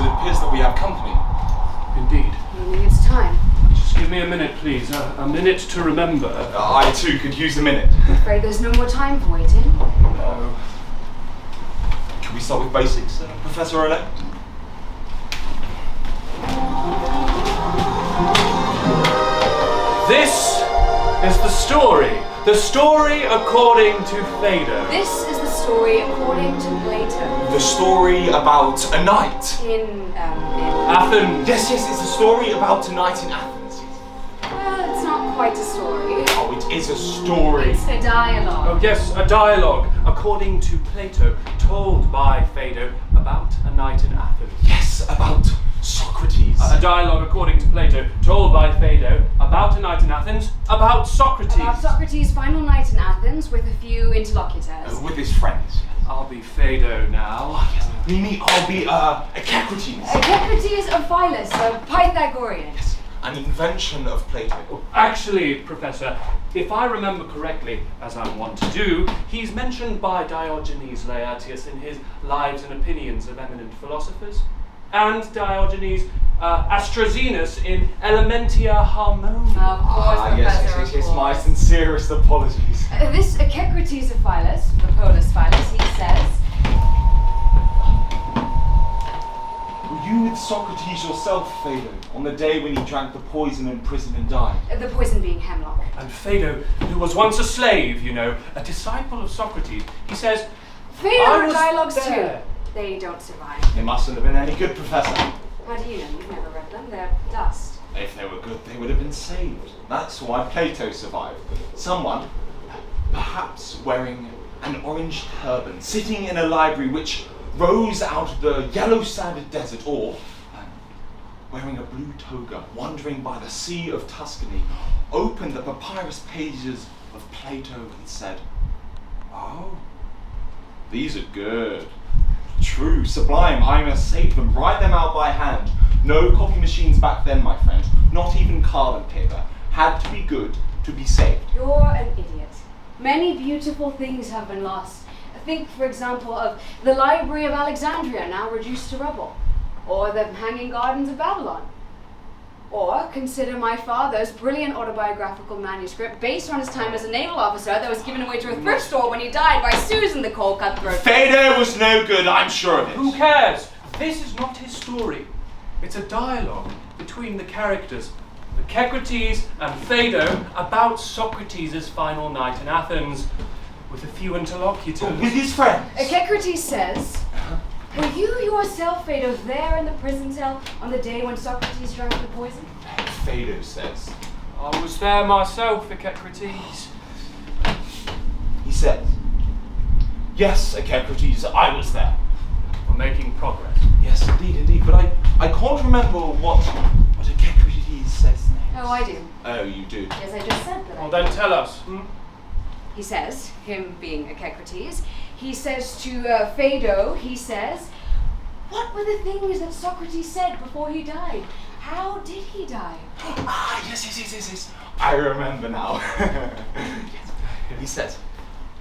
it appears that we have company. Indeed. Meaning it's time. Just give me a minute, please. A minute to remember. I too could use a minute. I'm afraid there's no more time for waiting. No. Can we start with basics, Professor-elect? This is the story. The story according to Phaedo. This is the story according to Plato. The story about a night. In Athens. Yes, it's a story about a night in Athens. Well, it's not quite a story. Oh, it is a story. It's a dialogue. Oh yes, a dialogue according to Plato, told by Phaedo about a night in Athens. Yes, about Socrates. A dialogue according to Plato, told by Phaedo about a night in Athens, about Socrates. About Socrates' final night in Athens with a few interlocutors. With his friends. I'll be Phaedo now. Oh, yes. Mimi, I'll be Echecrates. Echecrates of Philus, a Pythagorean. Yes, an invention of Plato. Actually, Professor, if I remember correctly, as I'm wont to do, he's mentioned by Diogenes Laertius in his Lives and Opinions of Eminent Philosophers, and Diogenes Astrazenus in Elementia Harmonia. Of course, Professor, of yes, course. my sincerest apologies. This Echecrates of Philus, the Polus Philus, he says, Were you with Socrates yourself, Phaedo, on the day when he drank the poison in prison and died? the poison being hemlock. And Phaedo, who was once a slave, a disciple of Socrates, he says, Phaedo I wrote was dialogues there. too. They don't survive. They mustn't have been any good, Professor. How do you know? You've never read them. They're dust. If they were good, they would have been saved. That's why Plato survived. Someone, perhaps wearing an orange turban, sitting in a library which rose out of the yellow-sanded desert, or wearing a blue toga, wandering by the Sea of Tuscany, opened the papyrus pages of Plato and said, "Oh, these are good. True, sublime, I must save them, write them out by hand. No copy machines back then, my friend, not even carbon paper. Had to be good to be saved." You're an idiot. Many beautiful things have been lost. Think, for example, of the Library of Alexandria, now reduced to rubble, or the Hanging Gardens of Babylon. Or consider my father's brilliant autobiographical manuscript based on his time as a naval officer that was given away to a thrift store when he died by Susan, the coal cutthroat. Phaedo was no good, I'm sure of it. Who cares? This is not his story. It's a dialogue between the characters, Echecrates and Phaedo, about Socrates' final night in Athens, with a few interlocutors. With his friends. Echecrates says, were you yourself, Phaedo, there in the prison cell on the day when Socrates drank the poison? Phaedo says. I was there myself, Echecrates. He says, "Yes, Echecrates, I was there." We're making progress. Yes, indeed, but I can't remember what Echecrates says next. Oh, I do. Oh, you do? Yes, I just said that. Well, then tell us. He says, him being Echecrates, he says to Phaedo, he says, what were the things that Socrates said before he died? How did he die? Yes. I remember now. Yes. He says,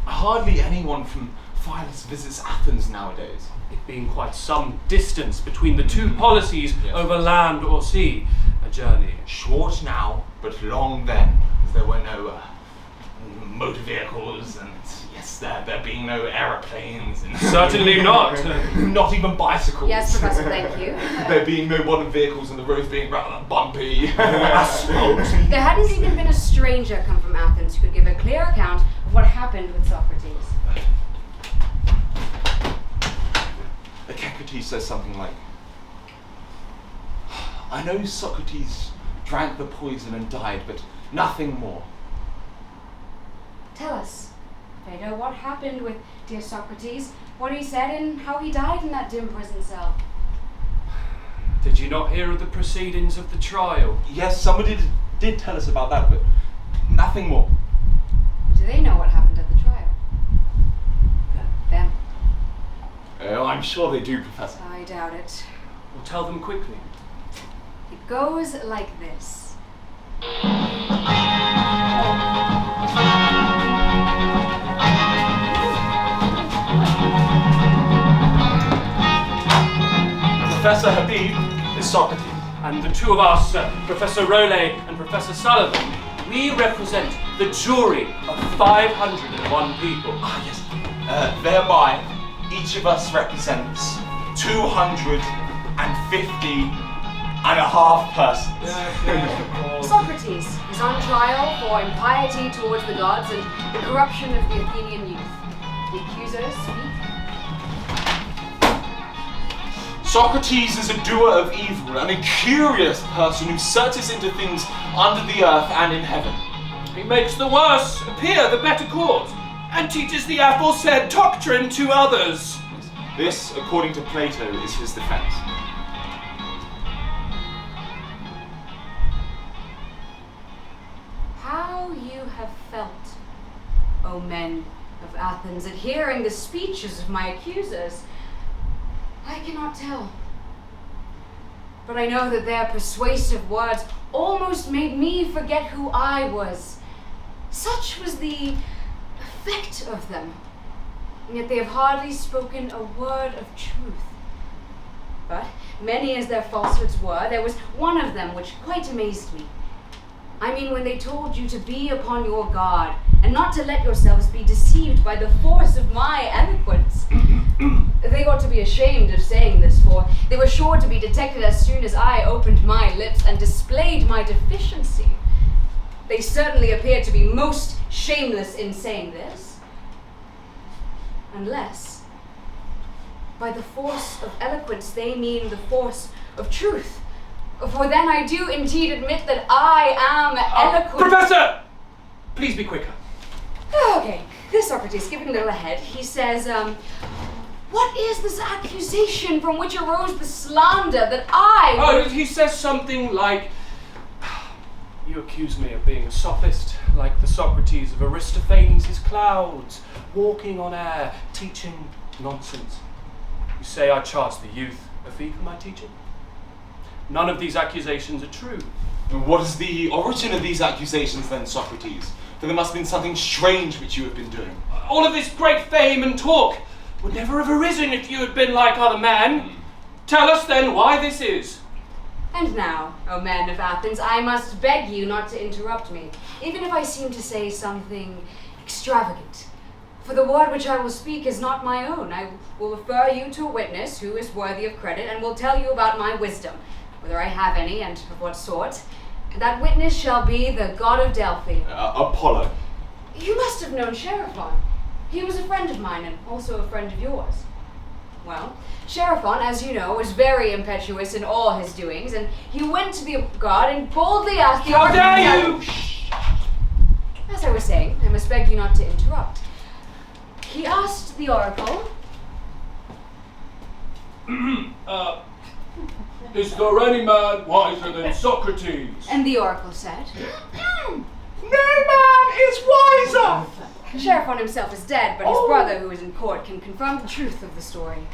hardly anyone from Philus visits Athens nowadays. It being quite some distance between the two policies, Yes. over land or sea, a journey. Short now, but long then, as there were no motor vehicles, and yes, there being no aeroplanes, and Certainly not. not even bicycles. Yes, Professor, thank you. There being no modern vehicles, and the roads being rather bumpy. Asphalt. There hadn't even been a stranger come from Athens who could give a clear account of what happened with Socrates. Echecrates says something like, "I know Socrates drank the poison and died, but nothing more." Tell us, Phaedo, what happened with dear Socrates, what he said and how he died in that dim prison cell. Did you not hear of the proceedings of the trial? Yes, somebody did tell us about that, but nothing more. Do they know what happened at the trial? Them. Oh, I'm sure they do, Professor. I doubt it. Well, tell them quickly. It goes like this. Professor Habib is Socrates. And the two of us, Professor Role and Professor Sullivan, we represent the jury of 501 people. Ah, yes. Thereby, each of us represents 250.5 persons. Socrates is on trial for impiety towards the gods and the corruption of the Athenian youth. The accusers speak. Socrates is a doer of evil and a curious person who searches into things under the earth and in heaven. He makes the worse appear the better cause, and teaches the aforesaid doctrine to others. This, according to Plato, is his defense. How you have felt, O men of Athens, at hearing the speeches of my accusers, I cannot tell. But I know that their persuasive words almost made me forget who I was. Such was the effect of them, and yet they have hardly spoken a word of truth. But, many as their falsehoods were, there was one of them which quite amazed me. I mean, when they told you to be upon your guard, and not to let yourselves be deceived by the force of my eloquence. They ought to be ashamed of saying this, for they were sure to be detected as soon as I opened my lips and displayed my deficiency. They certainly appeared to be most shameless in saying this, unless by the force of eloquence they mean the force of truth. For then I do indeed admit that I am eloquent. Professor! Please be quicker. Okay, this Socrates, skipping a little ahead, he says, what is this accusation from which arose the slander that I... Oh, he says something like, you accuse me of being a sophist, like the Socrates of Aristophanes' clouds, walking on air, teaching nonsense. You say I charge the youth a fee for my teaching? None of these accusations are true. What is the origin of these accusations then, Socrates? For there must have been something strange which you have been doing. All of this great fame and talk would never have arisen if you had been like other men. Tell us then why this is. And now, O men of Athens, I must beg you not to interrupt me, even if I seem to say something extravagant. For the word which I will speak is not my own. I will refer you to a witness who is worthy of credit and will tell you about my wisdom, whether I have any and of what sort. And that witness shall be the god of Delphi. Apollo. You must have known Sheriphon. He was a friend of mine and also a friend of yours. Well, Sheriphon, as you know, was very impetuous in all his doings, and he went to the god and boldly asked the oracle... How dare you! As I was saying, I must beg you not to interrupt. He asked the oracle... Is there any man wiser than Socrates? And the oracle said... No man is wiser! Sheriphon himself is dead, but his brother, who is in court, can confirm the truth of the story.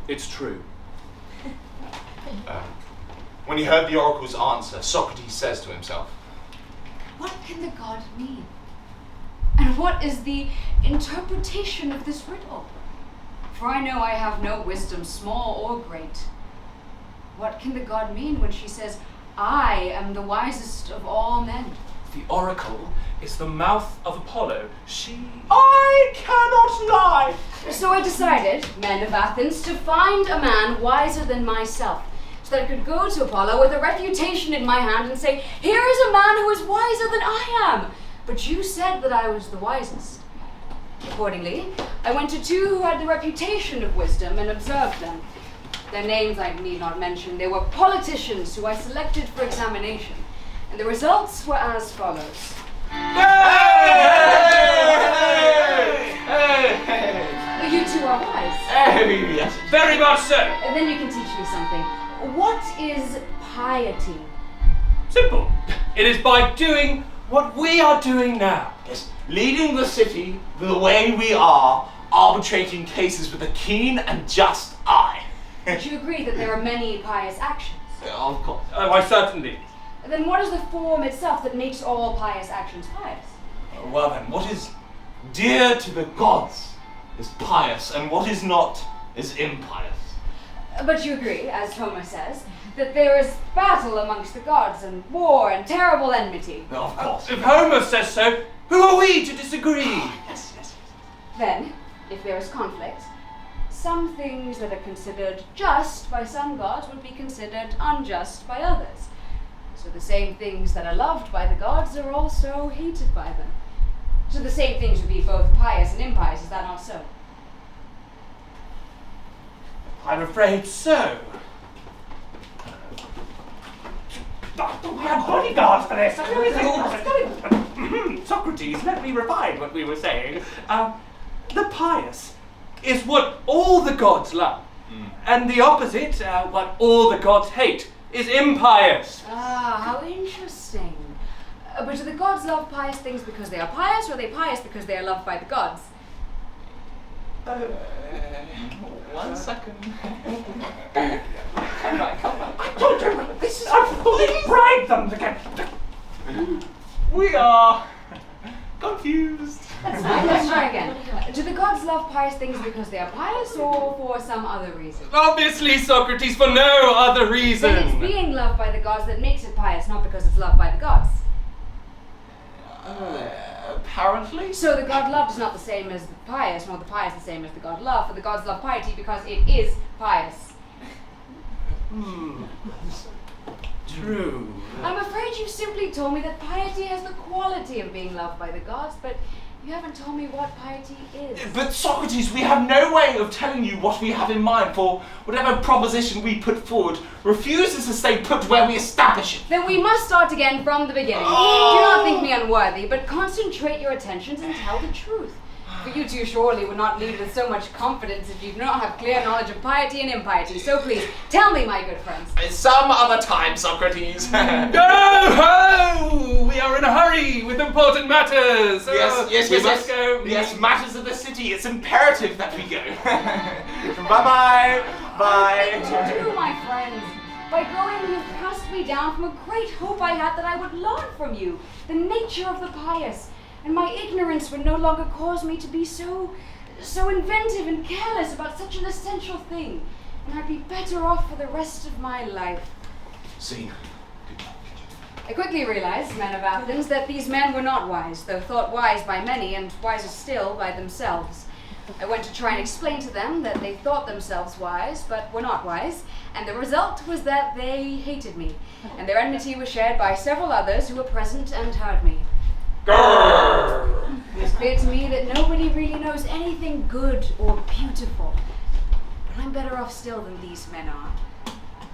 It's true. When he heard the oracle's answer, Socrates says to himself, What can the god mean? And what is the interpretation of this riddle? For I know I have no wisdom, small or great. What can the god mean when she says, I am the wisest of all men? The oracle is the mouth of Apollo. I cannot lie! So I decided, men of Athens, to find a man wiser than myself, so that I could go to Apollo with a refutation in my hand and say, here is a man who is wiser than I am. But you said that I was the wisest. Accordingly, I went to two who had the reputation of wisdom and observed them. Their names I need not mention. They were politicians who I selected for examination. And the results were as follows. Hey! You two are wise. Yes. Very much so. And then you can teach me something. What is piety? Simple. It is by doing what we are doing now. Yes. Leading the city the way we are, arbitrating cases with a keen and just eye. Do you agree that there are many pious actions? Of course. Why, certainly. Then what is the form itself that makes all pious actions pious? Well then, what is dear to the gods is pious, and what is not is impious. But you agree, as Homer says, that there is battle amongst the gods and war and terrible enmity. No, of course. If Homer says so, who are we to disagree? Yes, yes. Then, if there is conflict, some things that are considered just by some gods would be considered unjust by others. So the same things that are loved by the gods are also hated by them. So the same things would be both pious and impious, is that not so? I'm afraid so. We have bodyguards for this. Socrates, let me refine what we were saying. The pious is what all the gods love. And the opposite, what all the gods hate, is impious. Ah, how interesting. But do the gods love pious things because they are pious, or are they pious because they are loved by the gods? 1 second. I told you, this is fully bribed them to get. We are confused. That's fine, let's try again. Do the gods love pious things because they are pious, or for some other reason? Obviously, Socrates, for no other reason. Then it's being loved by the gods that makes it pious, not because it's loved by the gods. Apparently. So the god loved is not the same as the pious, nor the pious the same as the god love, for the gods love piety because it is pious. True. I'm afraid you simply told me that piety has the quality of being loved by the gods, but you haven't told me what piety is. But Socrates, we have no way of telling you what we have in mind, for whatever proposition we put forward refuses to stay put where we establish it. Then we must start again from the beginning. Do not think me unworthy, but concentrate your attentions and tell the truth. For you two surely would not lead with so much confidence if you do not have clear knowledge of piety and impiety. So please, tell me, my good friends. Some other time, Socrates. Ho! We are in a hurry with important matters. Yes, we must go. Yes, matters of the city. It's imperative that we go. Bye-bye. Bye. What to do, my friends? By going, you've cast me down from a great hope I had that I would learn from you the nature of the pious, and my ignorance would no longer cause me to be so inventive and careless about such an essential thing, and I'd be better off for the rest of my life. See. I quickly realized, men of Athens, that these men were not wise, though thought wise by many, and wiser still by themselves. I went to try and explain to them that they thought themselves wise, but were not wise, and the result was that they hated me, and their enmity was shared by several others who were present and heard me. It is clear to me that nobody really knows anything good or beautiful, but I'm better off still than these men are.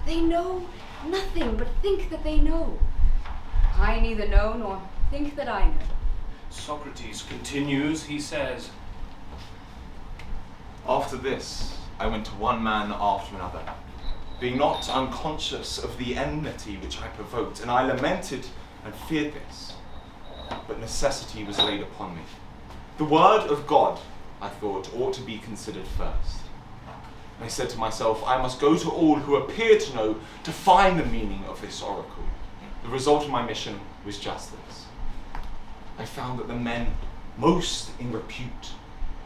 They know nothing but think that they know. I neither know nor think that I know. Socrates continues, he says, After this, I went to one man after another, being not unconscious of the enmity which I provoked, and I lamented and feared this. But necessity was laid upon me. The word of God, I thought, ought to be considered first. I said to myself, I must go to all who appear to know to find the meaning of this oracle. The result of my mission was just this. I found that the men most in repute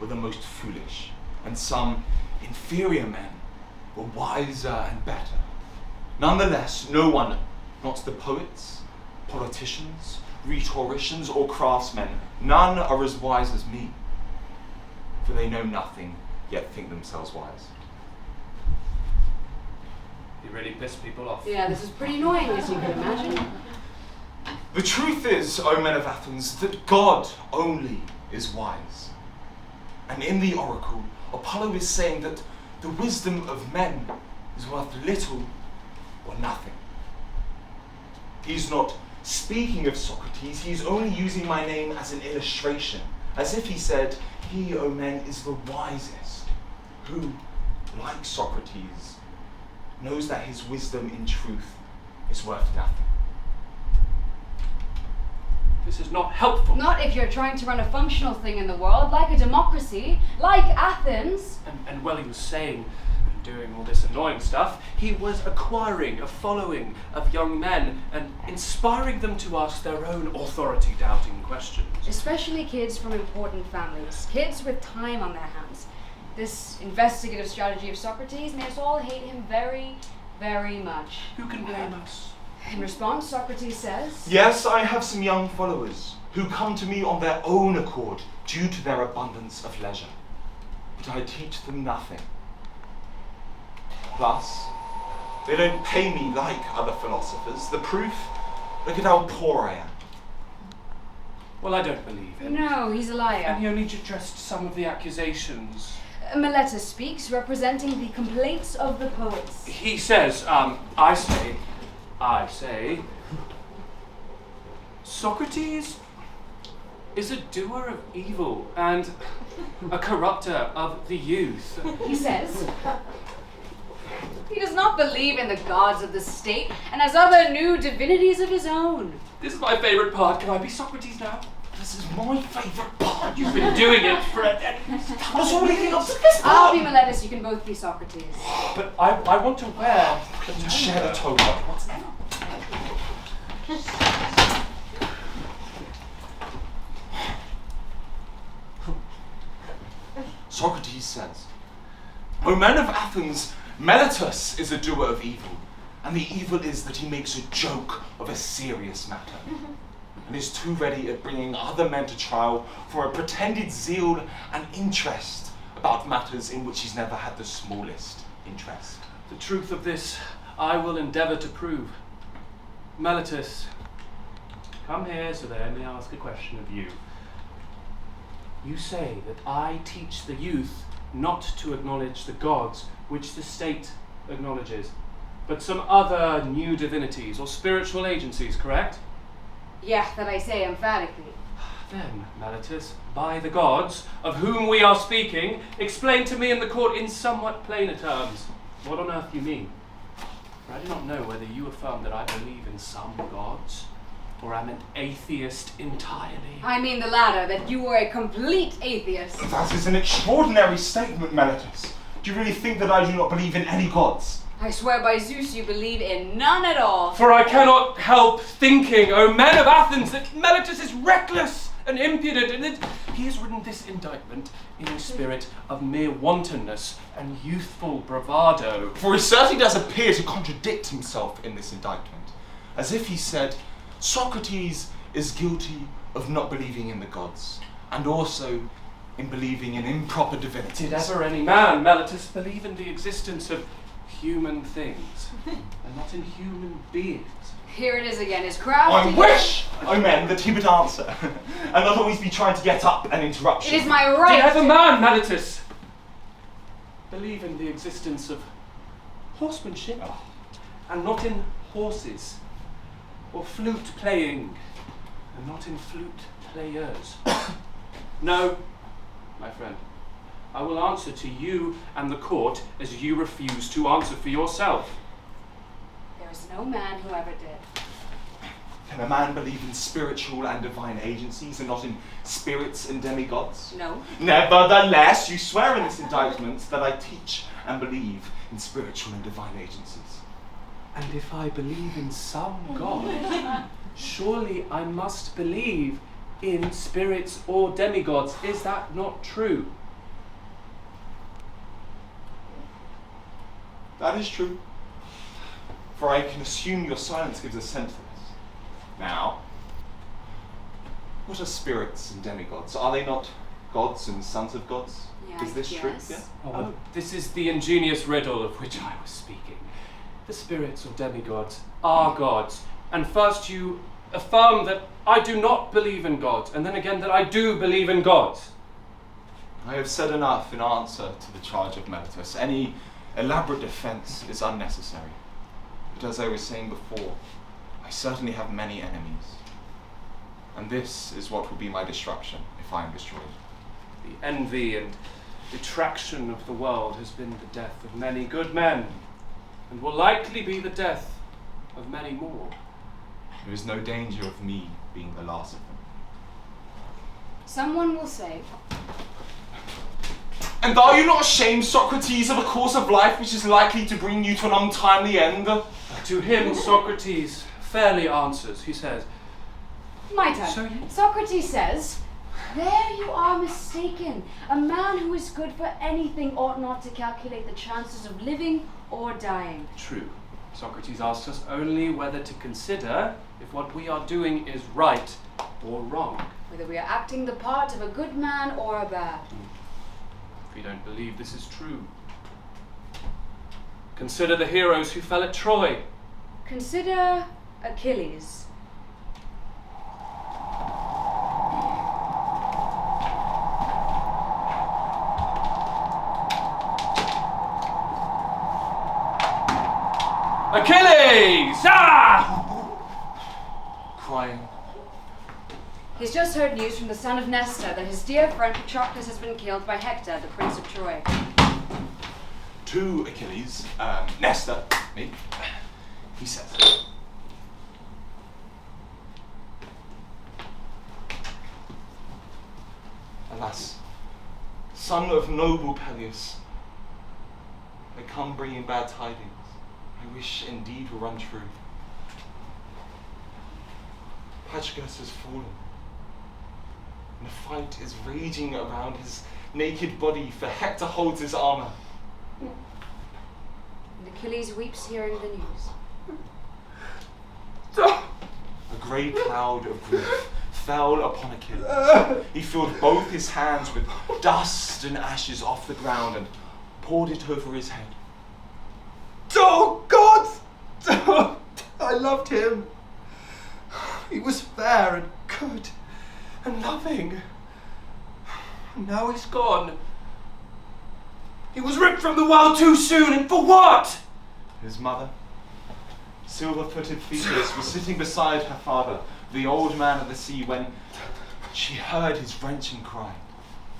were the most foolish, and some inferior men were wiser and better. Nonetheless, no one, not the poets, politicians, rhetoricians, or craftsmen, none are as wise as me, for they know nothing, yet think themselves wise. he really pissed people off. Yeah, this is pretty annoying, as you can imagine. The truth is, O men of Athens, that God only is wise. And in the oracle, Apollo is saying that the wisdom of men is worth little or nothing. He's not speaking of Socrates, he's only using my name as an illustration, as if he said, he, O men, is the wisest, who, like Socrates, knows that his wisdom in truth is worth nothing. This is not helpful. Not if you're trying to run a functional thing in the world, like a democracy, like Athens. And while he was saying and doing all this annoying stuff, he was acquiring a following of young men and inspiring them to ask their own authority-doubting questions. Especially kids from important families, kids with time on their hands. This investigative strategy of Socrates made us all hate him very, very much. Who can blame us? In response, Socrates says, Yes, I have some young followers who come to me on their own accord due to their abundance of leisure. But I teach them nothing. Thus, they don't pay me like other philosophers. The proof, look at how poor I am. Well, I don't believe him. no, he's a liar. And he only addressed some of the accusations. Meletus speaks, representing the complaints of the poets. He says, I say, Socrates is a doer of evil and a corrupter of the youth. He says, he does not believe in the gods of the state and has other new divinities of his own. This is my favorite part. Can I be Socrates now? This is my favourite part. You've been doing it for a I was all leading up to this I'll part. be Meletus, you can both be Socrates. But I want to wear And share the toga. What's that? Socrates says, O men of Athens, Meletus is a doer of evil, and the evil is that he makes a joke of a serious matter, and is too ready at bringing other men to trial for a pretended zeal and interest about matters in which he's never had the smallest interest. The truth of this I will endeavour to prove. Meletus, come here so that I may ask a question of you. You say that I teach the youth not to acknowledge the gods which the state acknowledges, but some other new divinities or spiritual agencies, correct? Yeah, that I say emphatically. Then, Meletus, by the gods of whom we are speaking, explain to me in the court in somewhat plainer terms what on earth you mean. For I do not know whether you affirm that I believe in some gods, or am an atheist entirely. I mean the latter, that you are a complete atheist. That is an extraordinary statement, Meletus. Do you really think that I do not believe in any gods? I swear by Zeus you believe in none at all. For I cannot help thinking, O men of Athens, that Meletus is reckless and impudent, and that he has written this indictment in a spirit of mere wantonness and youthful bravado. For he certainly does appear to contradict himself in this indictment, as if he said, Socrates is guilty of not believing in the gods, and also in believing in improper divinities. Did ever any man, Meletus, believe in the existence of human things, and not in human beings? Here it is again, his crafty... I wish, O men, that he would answer, and not always be trying to get up and interrupt It you. is my right. Did ever man, Meletus, believe in the existence of horsemanship, and not in horses, or flute playing, and not in flute players? No, my friend. I will answer to you and the court as you refuse to answer for yourself. There is no man who ever did. Can a man believe in spiritual and divine agencies and not in spirits and demigods? No. Nevertheless, you swear in this indictment that I teach and believe in spiritual and divine agencies. And if I believe in some God, surely I must believe in spirits or demigods. Is that not true? That is true. For I can assume your silence gives assent to this. Now, what are spirits and demigods? Are they not gods and sons of gods? Yeah, Is this yes. true? Yeah. Oh, this is the ingenious riddle of which I was speaking. The spirits or demigods are gods. And first you affirm that I do not believe in gods, and then again that I do believe in gods. I have said enough in answer to the charge of Meletus. Any elaborate defense is unnecessary. But as I was saying before, I certainly have many enemies. And this is what will be my destruction if I am destroyed. The envy and detraction of the world has been the death of many good men, and will likely be the death of many more. There is no danger of me being the last of them. Someone will say, And are you not ashamed, Socrates, of a course of life which is likely to bring you to an untimely end? To him, Socrates fairly answers. He says, my turn. So- Socrates says, There you are mistaken. A man who is good for anything ought not to calculate the chances of living or dying. True. Socrates asks us only whether to consider if what we are doing is right or wrong. Whether we are acting the part of a good man or a bad. If we don't believe this is true, consider the heroes who fell at Troy. Consider Achilles. Achilles! Ah! Crying. He's just heard news from the son of Nestor that his dear friend Patroclus has been killed by Hector, the prince of Troy. To Achilles, Nestor, me, he says, "Alas, son of noble Peleus, I come bringing bad tidings. I wish indeed will run true. Patroclus has fallen, and a fight is raging around his naked body, for Hector holds his armor." And Achilles weeps hearing the news. A grey cloud of grief fell upon Achilles. He filled both his hands with dust and ashes off the ground and poured it over his head. Oh, God! Oh, I loved him. He was fair and good and loving. And now he's gone. He was ripped from the world too soon, and for what? His mother, silver-footed Phaedo, was sitting beside her father, the old man of the sea, when she heard his wrenching cry.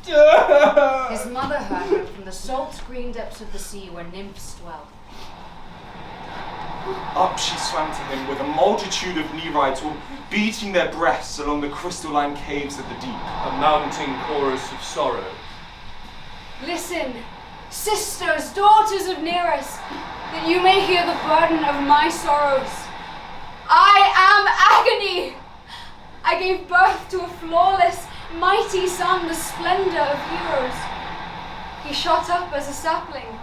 His mother heard him from the salt green depths of the sea where nymphs dwell. Up she swam to him with a multitude of Nereids, all beating their breasts along the crystalline caves of the deep. A mounting chorus of sorrow. Listen, sisters, daughters of Nereus, that you may hear the burden of my sorrows. I am agony. I gave birth to a flawless, mighty son, the splendor of heroes. He shot up as a sapling.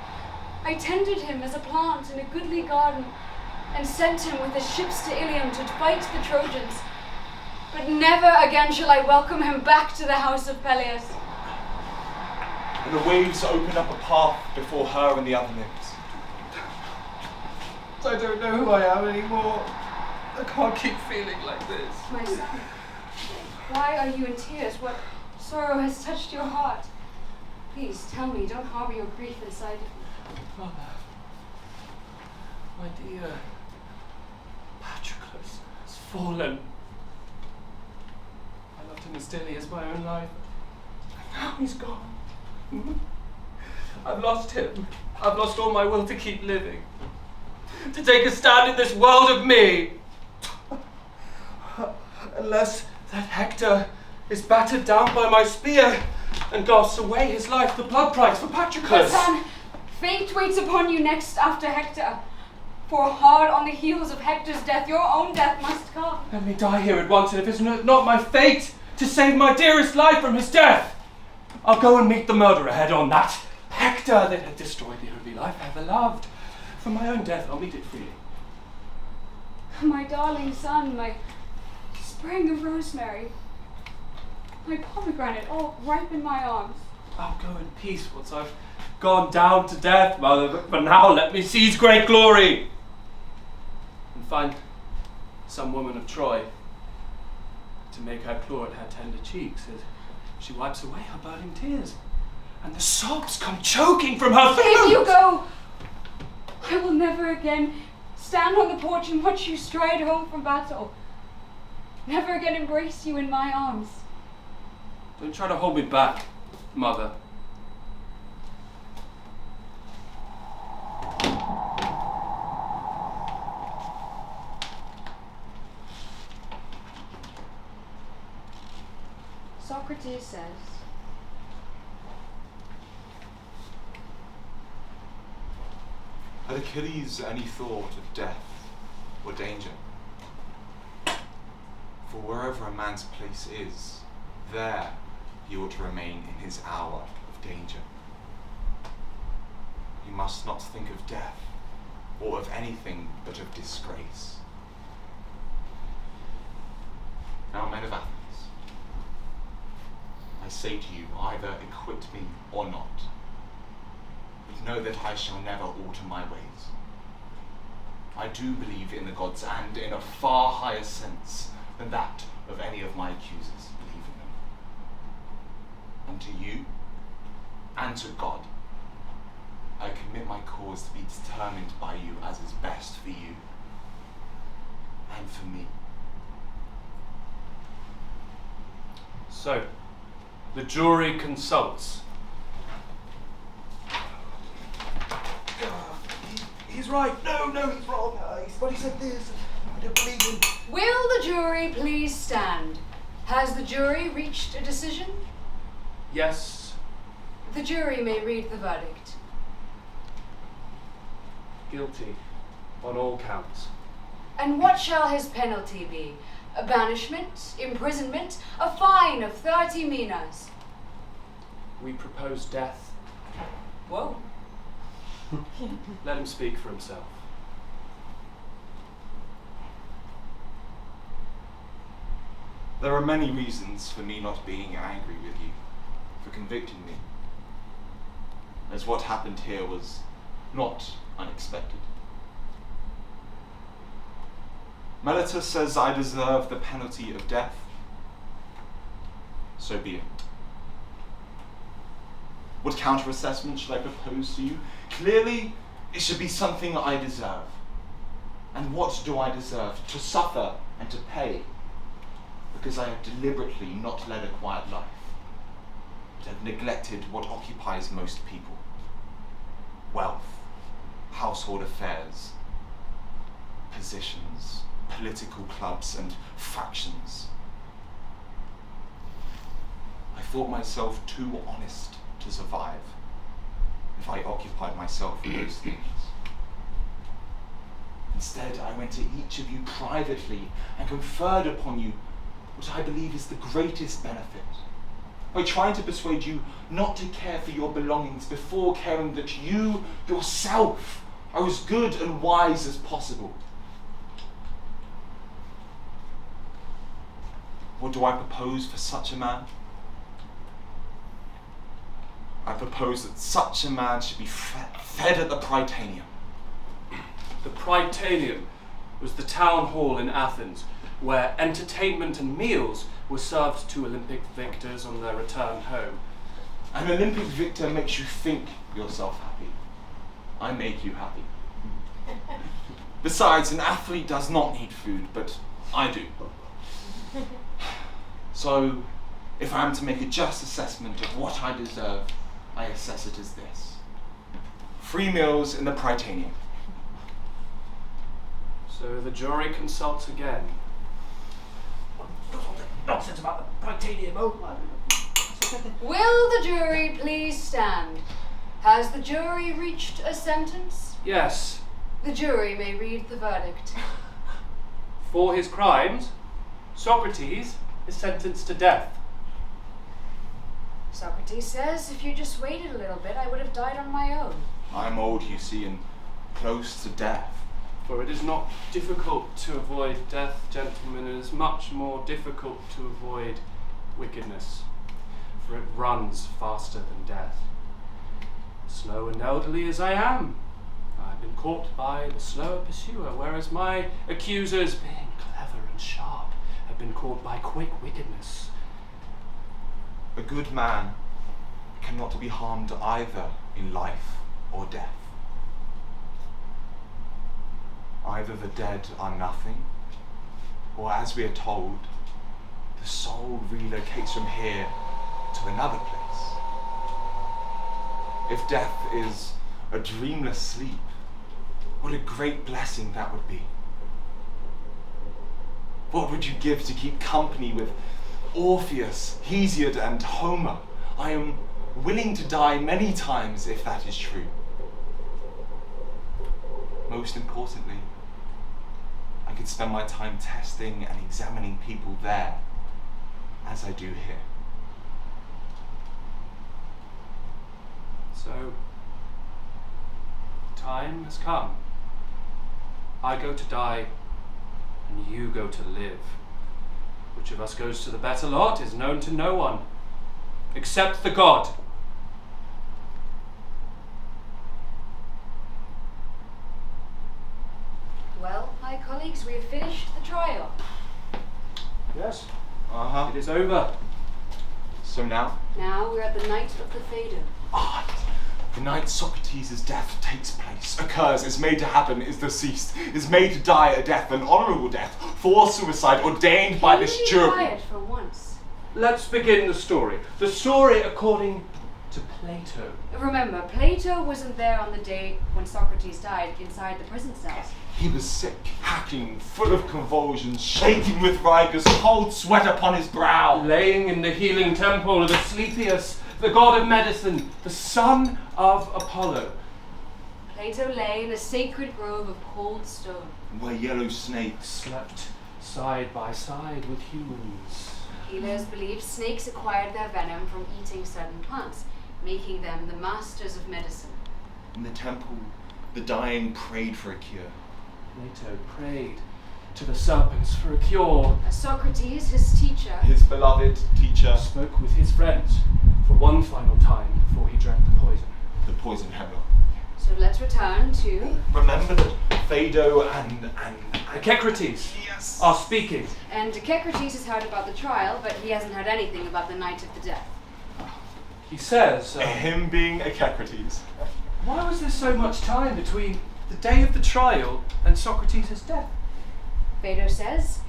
I tended him as a plant in a goodly garden, and sent him with his ships to Ilium to fight the Trojans. But never again shall I welcome him back to the house of Peleus. And the waves opened up a path before her and the other nymphs. I don't know who I am anymore. I can't keep feeling like this. My son, why are you in tears? What sorrow has touched your heart? Please tell me, don't harbor your grief inside of you. Mother, my dear, Patroclus has fallen. I loved him as dearly as my own life. And now he's gone. I've lost him. I've lost all my will to keep living. To take a stand in this world of me. Unless that Hector is battered down by my spear and gasps away his life, the blood price for Patroclus. But son, fate waits upon you next after Hector. For hard on the heels of Hector's death, your own death must come. Let me die here at once, and if it's not my fate to save my dearest life from his death, I'll go and meet the murderer head on, that Hector that had destroyed the only life I ever loved. For my own death, I'll meet it freely. My darling son, my spring of rosemary, my pomegranate, all ripe in my arms. I'll go in peace once I've gone down to death, mother, but for now let me seize great glory and find some woman of Troy to make her claw at her tender cheeks as she wipes away her burning tears, and the sobs come choking from her throat. If you go, I will never again stand on the porch and watch you stride home from battle. Never again embrace you in my arms. Don't try to hold me back, mother. Socrates says, Had Achilles any thought of death or danger? For wherever a man's place is, there he ought to remain in his hour of danger. He must not think of death, or of anything but of disgrace. Now, men of Athens, I say to you, either acquit me or not, but know that I shall never alter my ways. I do believe in the gods, and in a far higher sense than that of any of my accusers believe in them. And to you, and to God, I commit my cause to be determined by you as is best for you and for me. So, the jury consults. He's right. No, he's wrong. But he said this. I don't believe him. Will the jury please stand? Has the jury reached a decision? Yes, The jury may read the verdict. guilty on all counts. And what shall his penalty be? A banishment, imprisonment, a fine of 30 minas. We propose death. Whoa. Let him speak for himself. There are many reasons for me not being angry with you, for convicting me, as what happened here was not unexpected. Meletus says I deserve the penalty of death. So be it. What counter-assessment should I propose to you? Clearly, it should be something I deserve. And what do I deserve? To suffer and to pay, because I have deliberately not led a quiet life, but have neglected what occupies most people: wealth, household affairs, positions, political clubs, and factions. I thought myself too honest to survive if I occupied myself with those things. Instead, I went to each of you privately and conferred upon you what I believe is the greatest benefit, by trying to persuade you not to care for your belongings before caring that you yourself are as good and wise as possible. What do I propose for such a man? I propose that such a man should be fed at the Prytaneum. The Prytaneum was the town hall in Athens, where entertainment and meals were served to Olympic victors on their return home. An Olympic victor makes you think yourself happy. I make you happy. Besides, an athlete does not need food, but I do. So, if I am to make a just assessment of what I deserve, I assess it as this: 3 meals in the Prytaneum. So the jury consults again. Nonsense about the Prytaneum. Will the jury please stand? Has the jury reached a sentence? Yes, The jury may read the verdict. for his crimes, Socrates is sentenced to death. Socrates says, if you just waited a little bit, I would have died on my own. I'm old, you see, and close to death. For it is not difficult to avoid death, gentlemen. It is much more difficult to avoid wickedness, for it runs faster than death. Slow and elderly as I am, I've been caught by the slower pursuer, whereas my accusers, being clever and sharp, have been caught by quick wickedness. A good man cannot be harmed either in life or death. Either the dead are nothing, or, as we are told, the soul relocates from here to another place. If death is a dreamless sleep, what a great blessing that would be. What would you give to keep company with Orpheus, Hesiod, and Homer? I am willing to die many times if that is true. Most importantly, I could spend my time testing and examining people there as I do here. So, time has come. I go to die, and you go to live. Which of us goes to the better lot is known to no one, except the god. Well, my colleagues, we have finished the trial. Yes, Uh-huh. it is over. So now? Now we're at the night of the Phaedo. The night Socrates' death takes place, occurs, is made to happen, is deceased, is made to die a death, an honourable death, for suicide ordained by this Can you be jury. quiet for once? Let's begin the story. The story according to Plato. Remember, Plato wasn't there on the day when Socrates died inside the prison cells. He was sick, hacking, full of convulsions, shaking with rigors, cold sweat upon his brow. Laying in the healing temple of Asclepius, the god of medicine, the son of Apollo. Plato lay in a sacred grove of cold stone. Where yellow snakes Slept side by side with humans. Healers believed snakes acquired their venom from eating certain plants, making them the masters of medicine. in the temple, the dying prayed for a cure. Plato prayed to the serpents for a cure. As Socrates, his teacher, His beloved teacher, Spoke with his friends for one final time before he drank the poison. the poison hemlock. so let's return to, Remember that Phaedo and Echecrates yes, are speaking. and Echecrates has heard about the trial, but he hasn't heard anything about the night of the death. He says, him being Echecrates. why was there so much time between the day of the trial and Socrates' death? Phaedo says,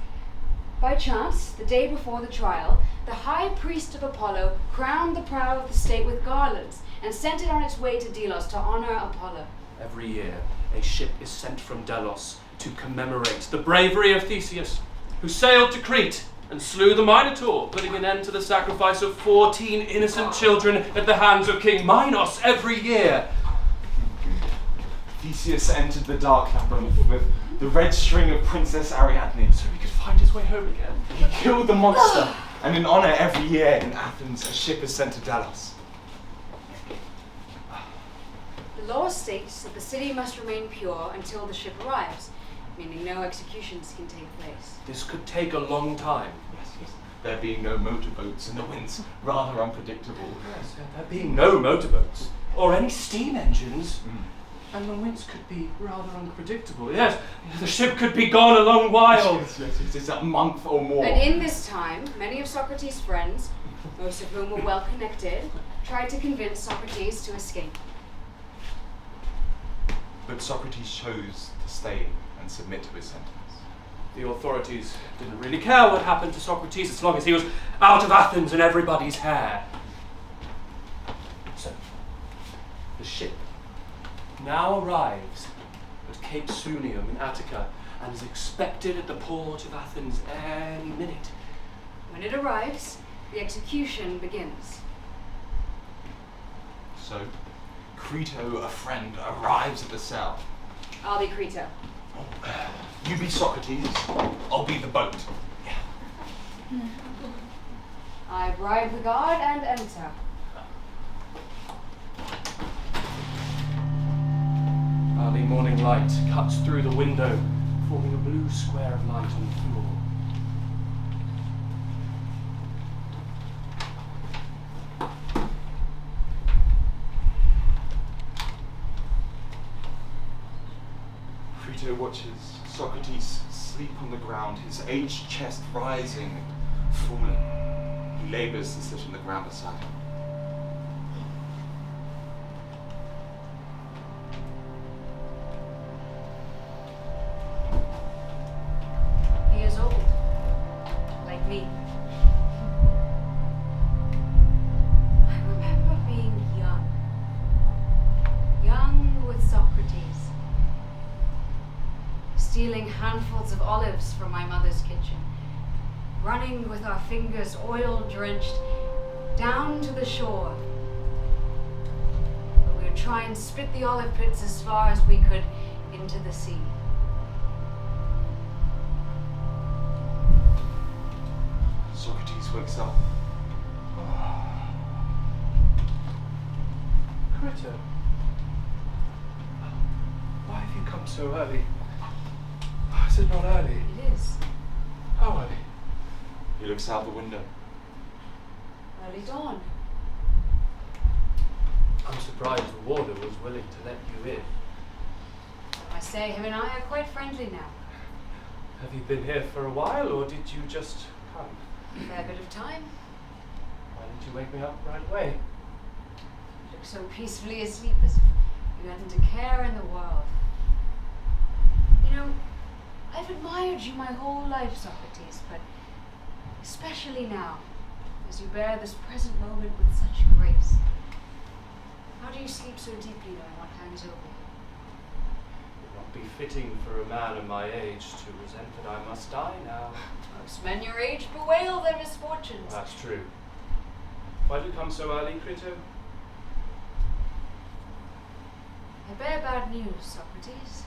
by chance, the day before the trial, the high priest of Apollo crowned the prow of the state with garlands and sent it on its way to Delos to honor Apollo. Every year, a ship is sent from Delos to commemorate the bravery of Theseus, who sailed to Crete and slew the Minotaur, putting an end to the sacrifice of 14 innocent children at the hands of King Minos every year. Theseus entered the dark labyrinth with the red string of Princess Ariadne, So he could find his way home again. he killed the monster, and in honor every year in Athens a ship is sent to Delos. The law states that the city must remain pure until the ship arrives, meaning no executions can take place. This could take a long time. Yes. There being no motorboats and the winds rather unpredictable. Yes, there being no motorboats or any steam engines, and the winds could be rather unpredictable. Yes, the ship could be gone a long while. Yes, it's a month or more. And in this time, many of Socrates' friends, most of whom were well connected, tried to convince Socrates to escape. But Socrates chose to stay and submit to his sentence. The authorities didn't really care what happened to Socrates as long as he was out of Athens and everybody's hair. So, the ship now arrives at Cape Sunium in Attica and is expected at the port of Athens any minute. When it arrives, the execution begins. So, Crito, a friend, arrives at the cell. I'll be Crito. You be Socrates, I'll be the boat. I bribe the guard and enter. Early morning light cuts through the window, forming a blue square of light on the floor. Crito watches Socrates sleep on the ground, his aged chest rising, falling. He labours to sit on the ground beside him. He is old, like me. I remember being young with Socrates, stealing handfuls of olives from my mother's kitchen, running with our fingers oil-drenched down to the shore, where we would try and spit the olive pits as far as we could into the sea. Socrates wakes up. Crito. Why have you come so early? Is it not early? It is. How early? He looks out the window. Early dawn. I'm surprised the warder was willing to let you in. I say, him and I are quite friendly now. Have you been here for a while, or did you just come? A fair bit of time. Why didn't you wake me up right away? You look so peacefully asleep as if you hadn't a care in the world. You know, I've admired you my whole life, Socrates, but especially now, as you bear this present moment with such grace. How do you sleep so deeply knowing what hangs over you? It would not be fitting for a man of my age to resent that I must die now. Most men your age bewail their misfortunes. That's true. Why do you come so early, Crito? I bear bad news, Socrates.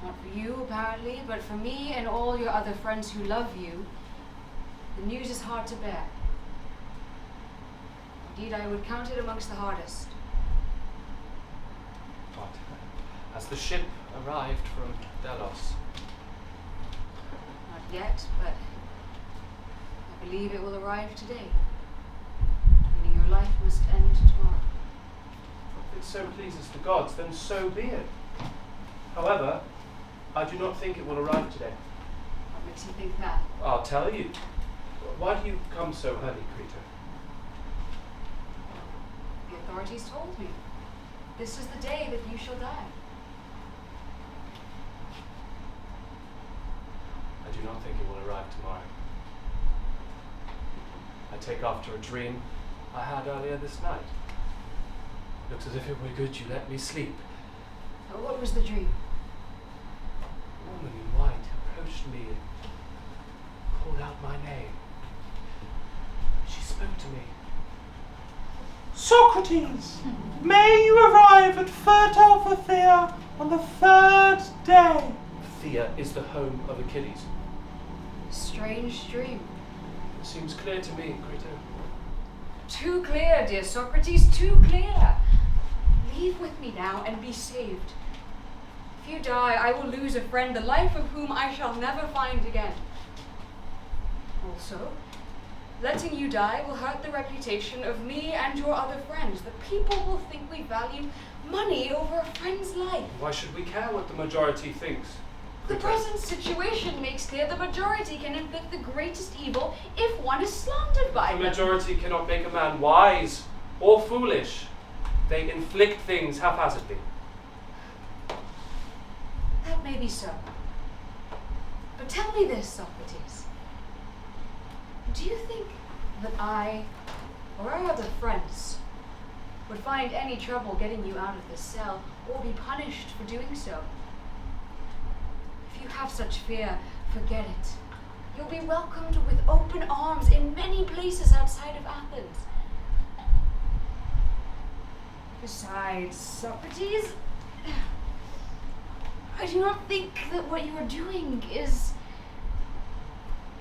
Not for you, apparently, but for me and all your other friends who love you, the news is hard to bear. Indeed, I would count it amongst the hardest. What? Has the ship arrived from Delos? Not yet, but I believe it will arrive today. Meaning your life must end tomorrow. If it so pleases the gods, then so be it. However, I do not think it will arrive today. What makes you think that? I'll tell you. Why do you come so early, Crito? The authorities told me. This is the day that you shall die. I do not think it will arrive tomorrow. I take after a dream I had earlier this night. Looks as if it were good you let me sleep. Oh, what was the dream? A woman in white approached me and called out my name. She spoke to me. Socrates, may you arrive at fertile Phthia on the third day. Phthia is the home of Achilles. Strange dream. Seems clear to me, Crito. Too clear, dear Socrates, too clear. Leave with me now and be saved. If you die, I will lose a friend, the life of whom I shall never find again. Also, letting you die will hurt the reputation of me and your other friends. The people will think we value money over a friend's life. Why should we care what the majority thinks? The Crito? present situation makes clear the majority can inflict the greatest evil if one is slandered by The them. majority cannot make a man wise or foolish. They inflict things haphazardly. That may be so. But tell me this, Socrates. Do you think that I, or our other friends, would find any trouble getting you out of this cell, or be punished for doing so? If you have such fear, forget it. You'll be welcomed with open arms in many places outside of Athens. Besides, Socrates, I do not think that what you are doing is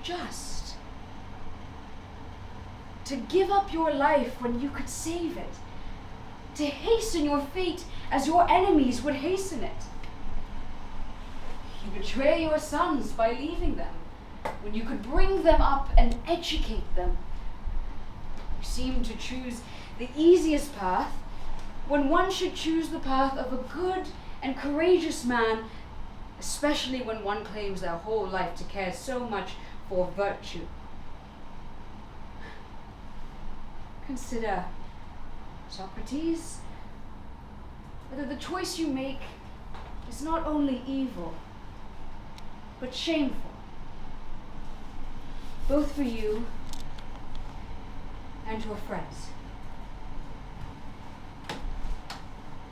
just. To give up your life when you could save it. To hasten your fate as your enemies would hasten it. You betray your sons by leaving them, when you could bring them up and educate them. You seem to choose the easiest path, when one should choose the path of a good and courageous man, especially when one claims their whole life to care so much for virtue. Consider, Socrates, whether the choice you make is not only evil, but shameful, both for you and your friends.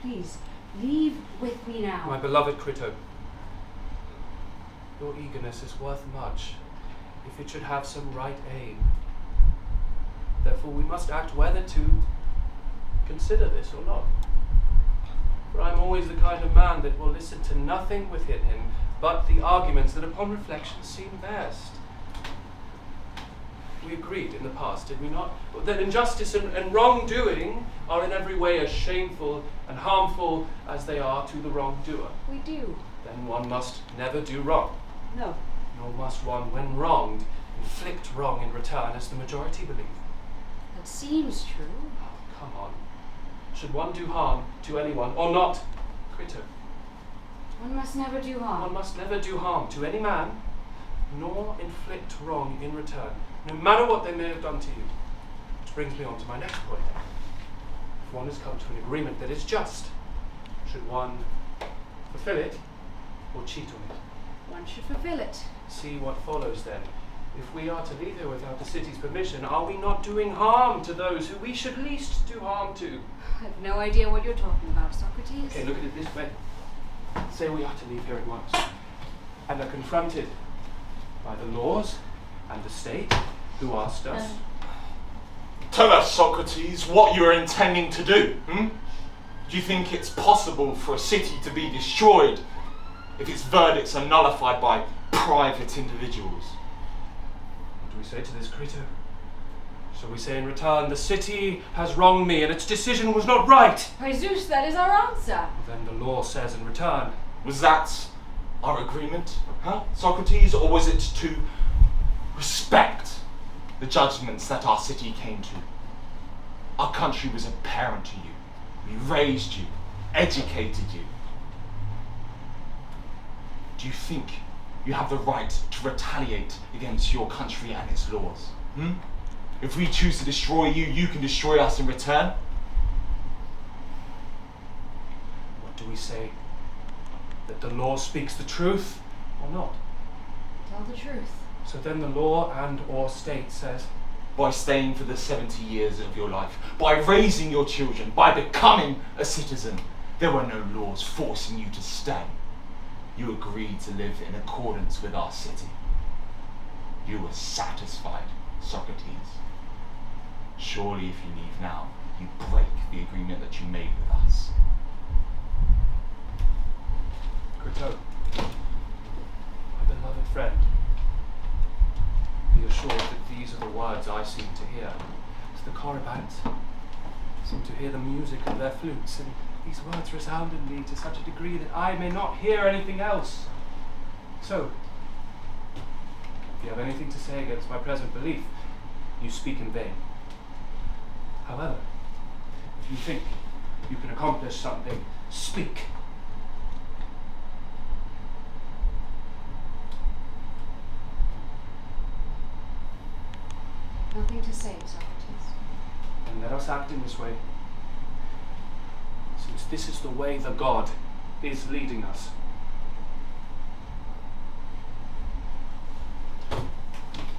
Please, leave with me now. My beloved Crito, your eagerness is worth much if it should have some right aim. Therefore we must act whether to consider this or not. For I am always the kind of man that will listen to nothing within him but the arguments that upon reflection seem best. We agreed in the past, did we not? That injustice and wrongdoing are in every way as shameful and harmful as they are to the wrongdoer. We do. Then one must never do wrong. No. Nor must one, when wronged, inflict wrong in return, as the majority believe. That seems true. Oh, come on. Should one do harm to anyone or not? Crito. One must never do harm. One must never do harm to any man, nor inflict wrong in return, no matter what they may have done to you. Which brings me on to my next point. If one has come to an agreement that is just, should one fulfill it or cheat on it? One should fulfill it. See what follows then. If we are to leave here without the city's permission, are we not doing harm to those who we should least do harm to? I have no idea what you're talking about, Socrates. Okay, look at it this way. Say we are to leave here at once, and are confronted by the laws and the state who asked us. Tell us, Socrates, what you are intending to do. Do you think it's possible for a city to be destroyed if its verdicts are nullified by private individuals? What do we say to this, Crito? Shall we say in return, the city has wronged me and its decision was not right? By Zeus, that is our answer. Then the law says in return. Was that our agreement, Socrates, or was it to respect the judgments that our city came to? Our country was a parent to you. We raised you, educated you. Do you think you have the right to retaliate against your country and its laws? If we choose to destroy you, you can destroy us in return? What do we say? That the law speaks the truth or not? Tell the truth. So then the law and or state says, By staying for the 70 years of your life, by raising your children, by becoming a citizen, there were no laws forcing you to stay. You agreed to live in accordance with our city. You were satisfied, Socrates. Surely if you leave now, you break the agreement that you made with us. Crito, my beloved friend, be assured that these are the words I seem to hear. As the Corybants seem to hear the music of their flutes, and these words resound in me to such a degree that I may not hear anything else. So, if you have anything to say against my present belief, you speak in vain. However, if you think you can accomplish something, speak. Nothing to say, Socrates. And let us act in this way, since this is the way the god is leading us.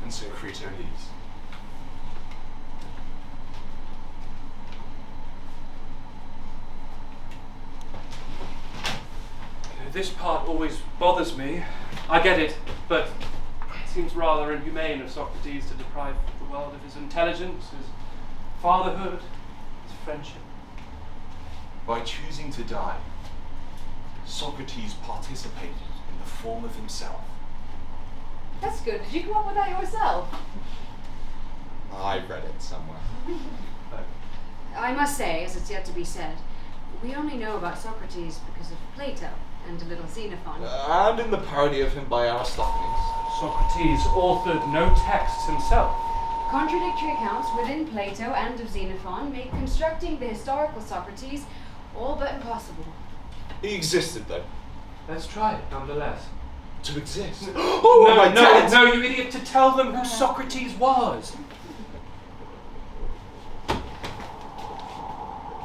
And so Crito leaves. This part always bothers me. I get it, but it seems rather inhumane of Socrates to deprive the world of his intelligence, his fatherhood, his friendship. By choosing to die, Socrates participated in the form of himself. That's good. Did you come up with that yourself? I read it somewhere. I must say, as it's yet to be said, we only know about Socrates because of Plato and a little Xenophon. And in the parody of him by Aristophanes. Socrates authored no texts himself. Contradictory accounts within Plato and of Xenophon make constructing the historical Socrates all but impossible. He existed, though. Let's try it, nonetheless. To exist. No, you idiot, to tell them who Socrates was.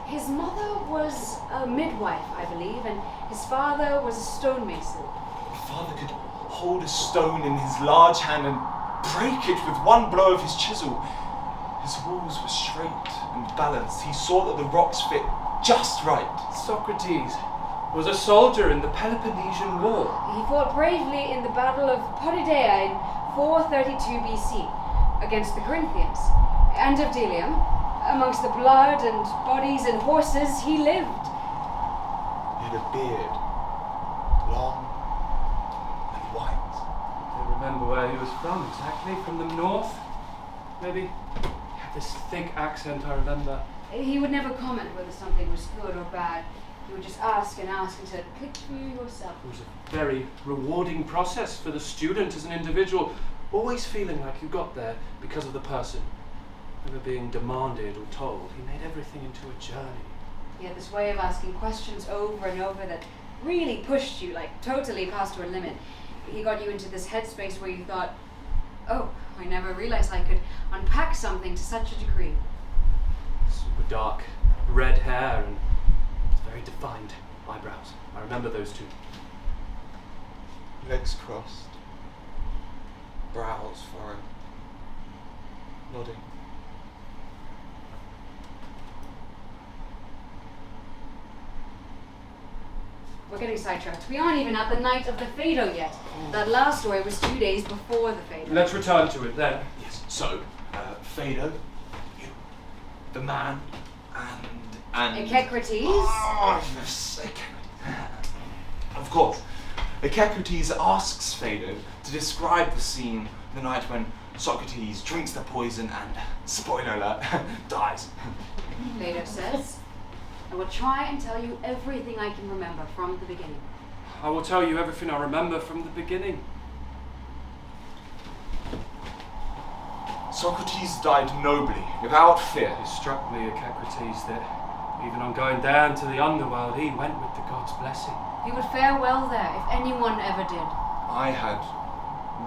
His mother was a midwife, I believe, and his father was a stonemason. My father could hold a stone in his large hand and break it with one blow of his chisel. His walls were straight and balanced. He saw that the rocks fit just right. Socrates was a soldier in the Peloponnesian War. He fought bravely in the Battle of Potidaea in 432 BC against the Corinthians. And of Delium, amongst the blood and bodies and horses, he lived. He had a beard, long and white. I don't remember where he was from exactly. From the north? maybe. He had this thick accent, I remember. He would never comment whether something was good or bad. He would just ask and ask until it clicked for you yourself. It was a very rewarding process for the student as an individual, always feeling like you got there because of the person, never being demanded or told. He made everything into a journey. He had this way of asking questions over and over that really pushed you, like totally past your limit. He got you into this headspace where you thought, oh, I never realized I could unpack something to such a degree. Super dark red hair and very defined eyebrows. I remember those two. Legs crossed, brows furrowed, nodding. We're getting sidetracked. We aren't even at the night of the Phaedo yet. That last story was 2 days before the Phaedo. Let's return to it then. Yes. So, Phaedo, the man, and Echecrates? Oh, yes, of course. Echecrates asks Phaedo to describe the scene the night when Socrates drinks the poison and, spoiler alert, dies. Phaedo says, I will try and tell you everything I can remember from the beginning. I will tell you everything I remember from the beginning. Socrates died nobly, without fear. It struck me, Echecrates, that even on going down to the underworld, he went with the god's blessing. He would fare well there, if anyone ever did.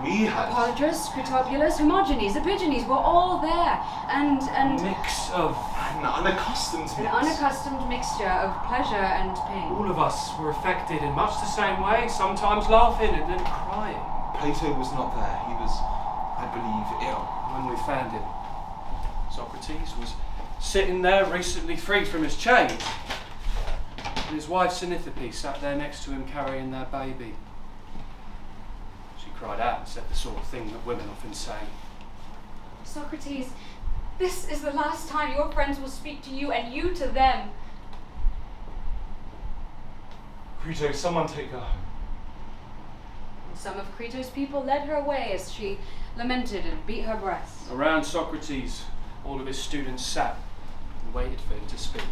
We had. Apolodorus, Critobulus, Hermogenes, Epigenes were all there, and A mix of... An unaccustomed an unaccustomed mixture of pleasure and pain. All of us were affected in much the same way, sometimes laughing and then crying. Plato was not there. He was, I believe, ill. When we found him, Socrates was sitting there recently freed from his chains. And his wife Synithope sat there next to him carrying their baby. She cried out and said the sort of thing that women often say. Socrates, this is the last time your friends will speak to you and you to them. Crito, someone take her home. And some of Creto's people led her away as she lamented and beat her breast. Around Socrates, all of his students sat and waited for him to speak.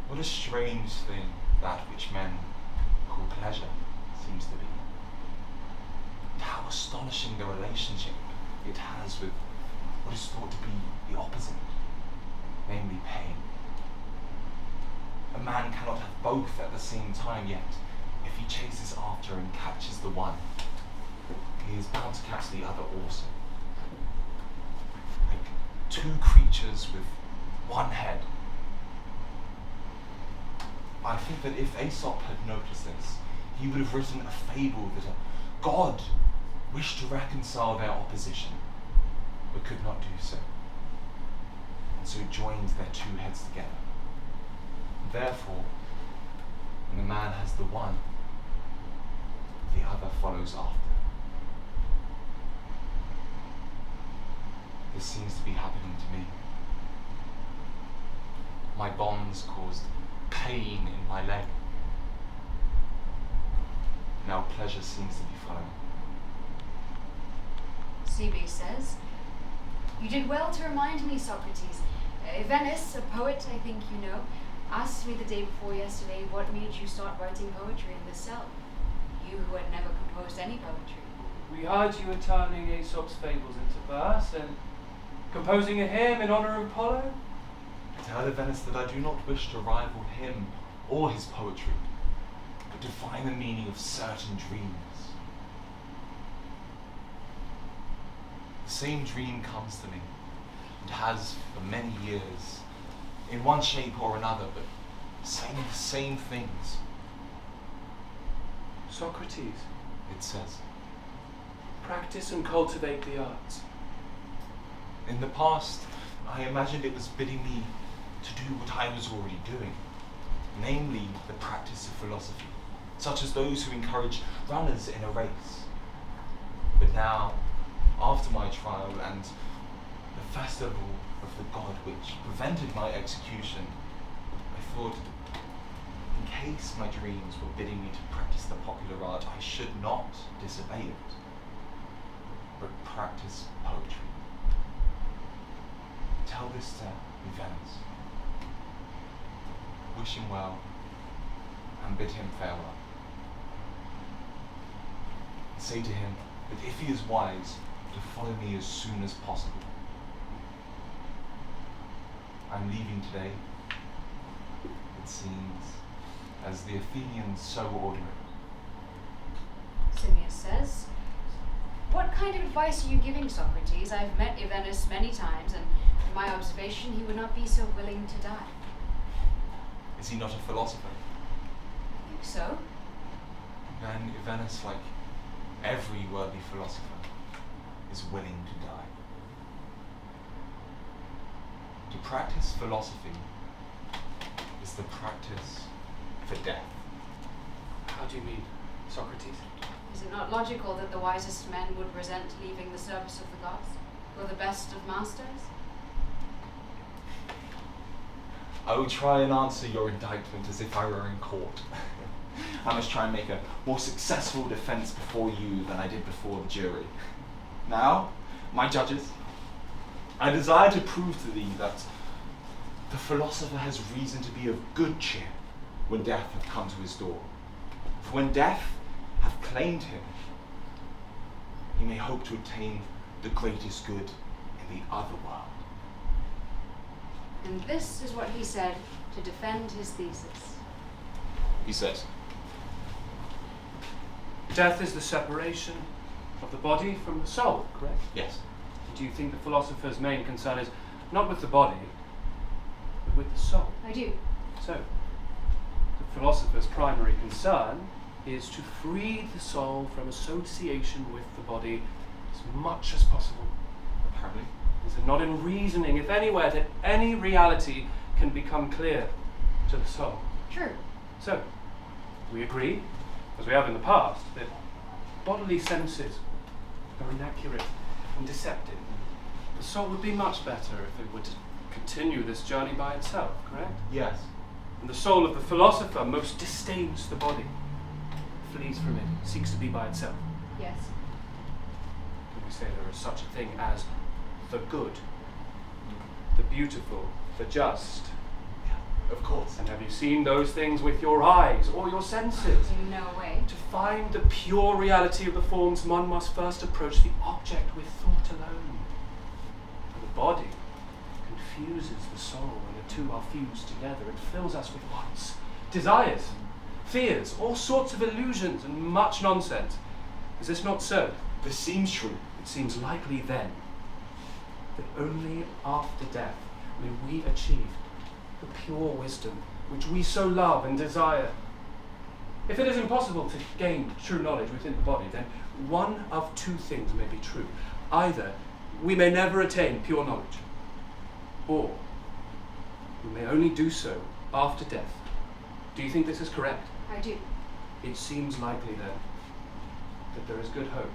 What a strange thing that which men call pleasure seems to be. And how astonishing the relationship it has with what is thought to be the opposite, namely pain. A man cannot have both at the same time, yet if he chases after and catches the one, he is bound to catch the other also. Like two creatures with one head. I think that if Aesop had noticed this, he would have written a fable that a god wished to reconcile their opposition, but could not do so, and so joined their two heads together. Therefore, when the man has the one, the other follows after. This seems to be happening to me. My bonds caused pain in my leg. Now pleasure seems to be following. CB says, you did well to remind me, Socrates. Venice, a poet I think you know, asked me the day before yesterday what made you start writing poetry in this cell. You who had never composed any poetry. We heard you were turning Aesop's fables into verse and composing a hymn in honor of Apollo. Tell Venice that I do not wish to rival him or his poetry, but to find the meaning of certain dreams. The same dream comes to me, and has for many years, in one shape or another, but saying the same things. Socrates, It says, practice and cultivate the arts. in the past, I imagined it was bidding me to do what I was already doing, namely the practice of philosophy, such as those who encourage runners in a race. But now, after my trial and the festival of the god which prevented my execution, I thought, in case my dreams were bidding me to practice the popular art, I should not disobey it, but practice poetry. Tell this to Venice. Wish him well, and bid him farewell. Say to him that if he is wise, to follow me as soon as possible. I'm leaving today, it seems, as the Athenians so order it. Simmias says. What kind of advice are you giving, Socrates? I've met Evenus many times, and in my observation, he would not be so willing to die. Is he not a philosopher? I think so. Then Evenus, like every worthy philosopher, is willing to die. To practice philosophy is the practice for death. How do you mean, Socrates? Is it not logical that the wisest men would resent leaving the service of the gods, or the best of masters? I will try and answer your indictment as if I were in court. I must try and make a more successful defense before you than I did before the jury. Now, my judges, I desire to prove to thee that the philosopher has reason to be of good cheer when death hath come to his door. For when death hath claimed him, he may hope to attain the greatest good in the other world. And this is what he said to defend his thesis. He says, Death is the separation of the body from the soul, correct? yes, Do you think the philosopher's main concern is not with the body, but with the soul? I do. So, the philosopher's primary concern is to free the soul from association with the body as much as possible. apparently. Is it not in reasoning, if anywhere, that any reality can become clear to the soul? True. So, we agree, as we have in the past, that bodily senses are inaccurate and deceptive. The soul would be much better if it were to continue this journey by itself, correct? Yes. And the soul of the philosopher most disdains the body, flees from it, seeks to be by itself. Yes. And we say there is such a thing as the good, the beautiful, the just. Of course. And have you seen those things with your eyes or your senses? In no way. To find the pure reality of the forms, one must first approach the object with thought alone. For the body confuses the soul when the two are fused together. It fills us with wants, desires, fears, all sorts of illusions and much nonsense. Is this not so? This seems true. It seems likely then that only after death may we achieve the pure wisdom which we so love and desire. If it is impossible to gain true knowledge within the body, then one of two things may be true. Either we may never attain pure knowledge, or we may only do so after death. Do you think this is correct? I do. It seems likely then that there is good hope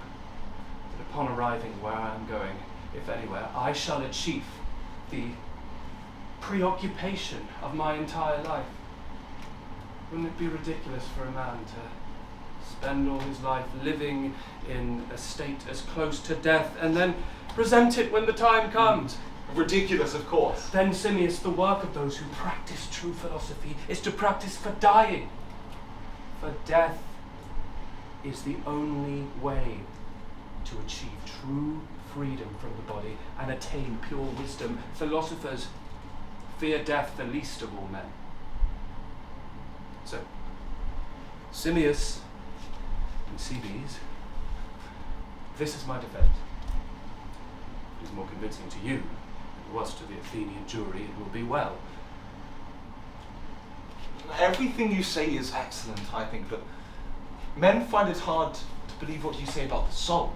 that upon arriving where I am going, if anywhere, I shall achieve the preoccupation of my entire life. Wouldn't it be ridiculous for a man to spend all his life living in a state as close to death and then resent it when the time comes? Ridiculous, of course. Then, Simmias, the work of those who practice true philosophy is to practice for dying. For death is the only way to achieve true freedom from the body and attain pure wisdom. Philosophers fear death the least of all men. So, Simmias and Cebes, this is my defense. It is more convincing to you than it was to the Athenian jury. It will be well. Everything you say is excellent, I think, but men find it hard to believe what you say about the soul.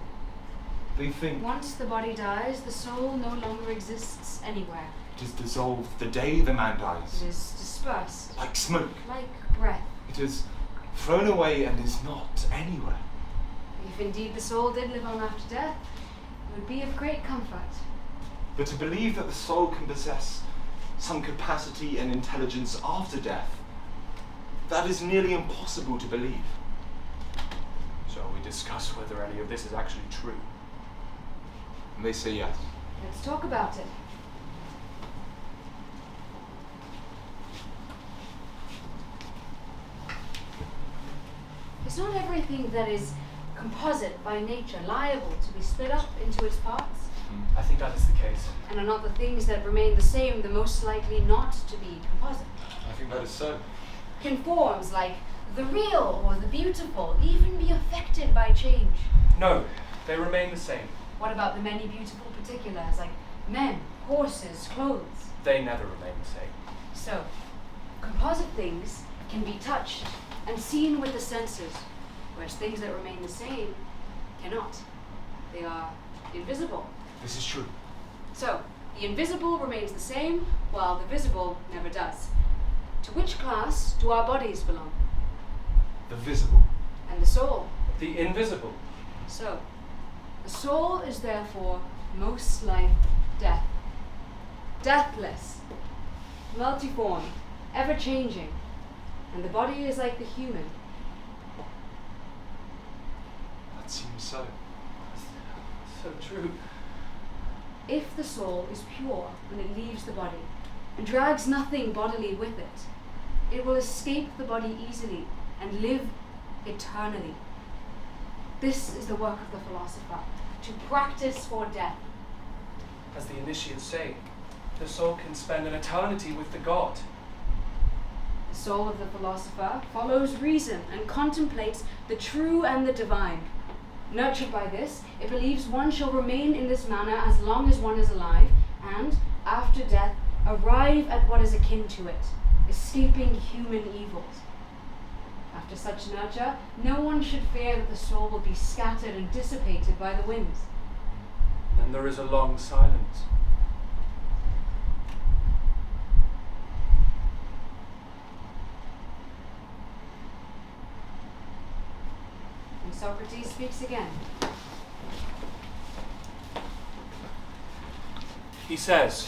They think Once the body dies, the soul no longer exists anywhere. it is dissolved the day the man dies, It is dispersed, like smoke. like breath. It is thrown away and is not anywhere. If indeed the soul did live on after death, it would be of great comfort. But to believe that the soul can possess some capacity and intelligence after death, that is nearly impossible to believe. Shall we discuss whether any of this is actually true? And they say yes. Let's talk about it. Is not everything that is composite by nature liable to be split up into its parts? I think that is the case. And are not the things that remain the same the most likely not to be composite? I think that is so. Can forms like the real or the beautiful even be affected by change? No, they remain the same. What about the many beautiful particulars like men, horses, clothes? They never remain the same. So, composite things can be touched and seen with the senses, whereas things that remain the same cannot. They are invisible. This is true. So, the invisible remains the same, while the visible never does. To which class do our bodies belong? The visible. And the soul? The invisible. So, the soul is therefore most like death. Deathless, multiform, ever-changing, and the body is like the human. That seems so. So true. If the soul is pure when it leaves the body and drags nothing bodily with it, it will escape the body easily and live eternally. This is the work of the philosopher, to practice for death. As the initiates say, the soul can spend an eternity with the god. The soul of the philosopher follows reason and contemplates the true and the divine. Nurtured by this, it believes one shall remain in this manner as long as one is alive, and, after death, arrive at what is akin to it, escaping human evils. After such nurture, no one should fear that the soul will be scattered and dissipated by the winds. Then there is a long silence. And Socrates speaks again. He says,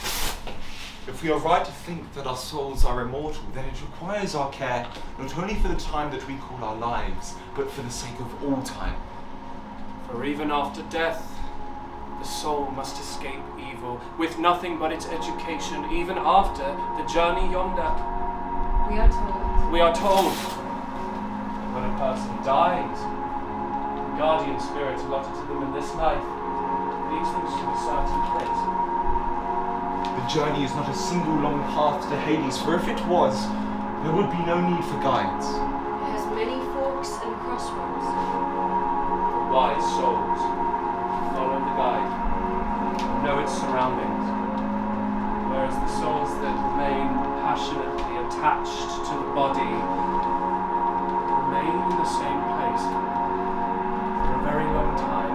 If we are right to think that our souls are immortal, then it requires our care not only for the time that we call our lives, but for the sake of all time. for even after death, the soul must escape evil, with nothing but its education, even after the journey yonder. We are told that when a person dies, the guardian spirit allotted to them in this life leads them to a certain place. The journey is not a single long path to Hades, for if it was, there would be no need for guides. it has many forks and crossroads. Wise souls follow the guide and know its surroundings, whereas the souls that remain passionately attached to the body remain in the same place for a very long time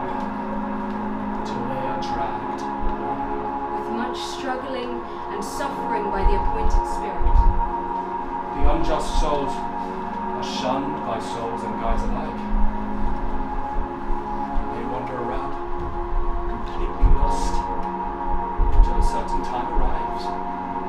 until they are dragged away. With much struggling and suffering by the appointed spirit. The unjust souls are shunned by souls and guides alike. They wander around, completely lost, until a certain time arrives.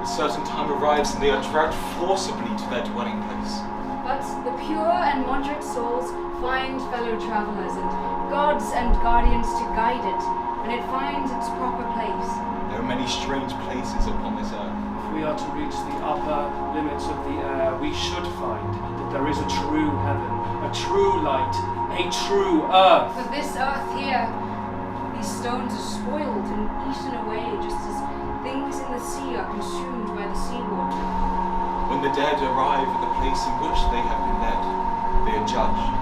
A certain time arrives and they are dragged forcibly to their dwelling place. But the pure and moderate souls find fellow travelers and gods and guardians to guide it, and it finds its proper place. There are many strange places upon this earth. If we are to reach the upper limits of the air, we should find that there is a true heaven, a true light, a true earth. For this earth here, these stones are spoiled and eaten away just as things in the sea are consumed by the seawater. When the dead arrive at the place in which they have been led, they are judged.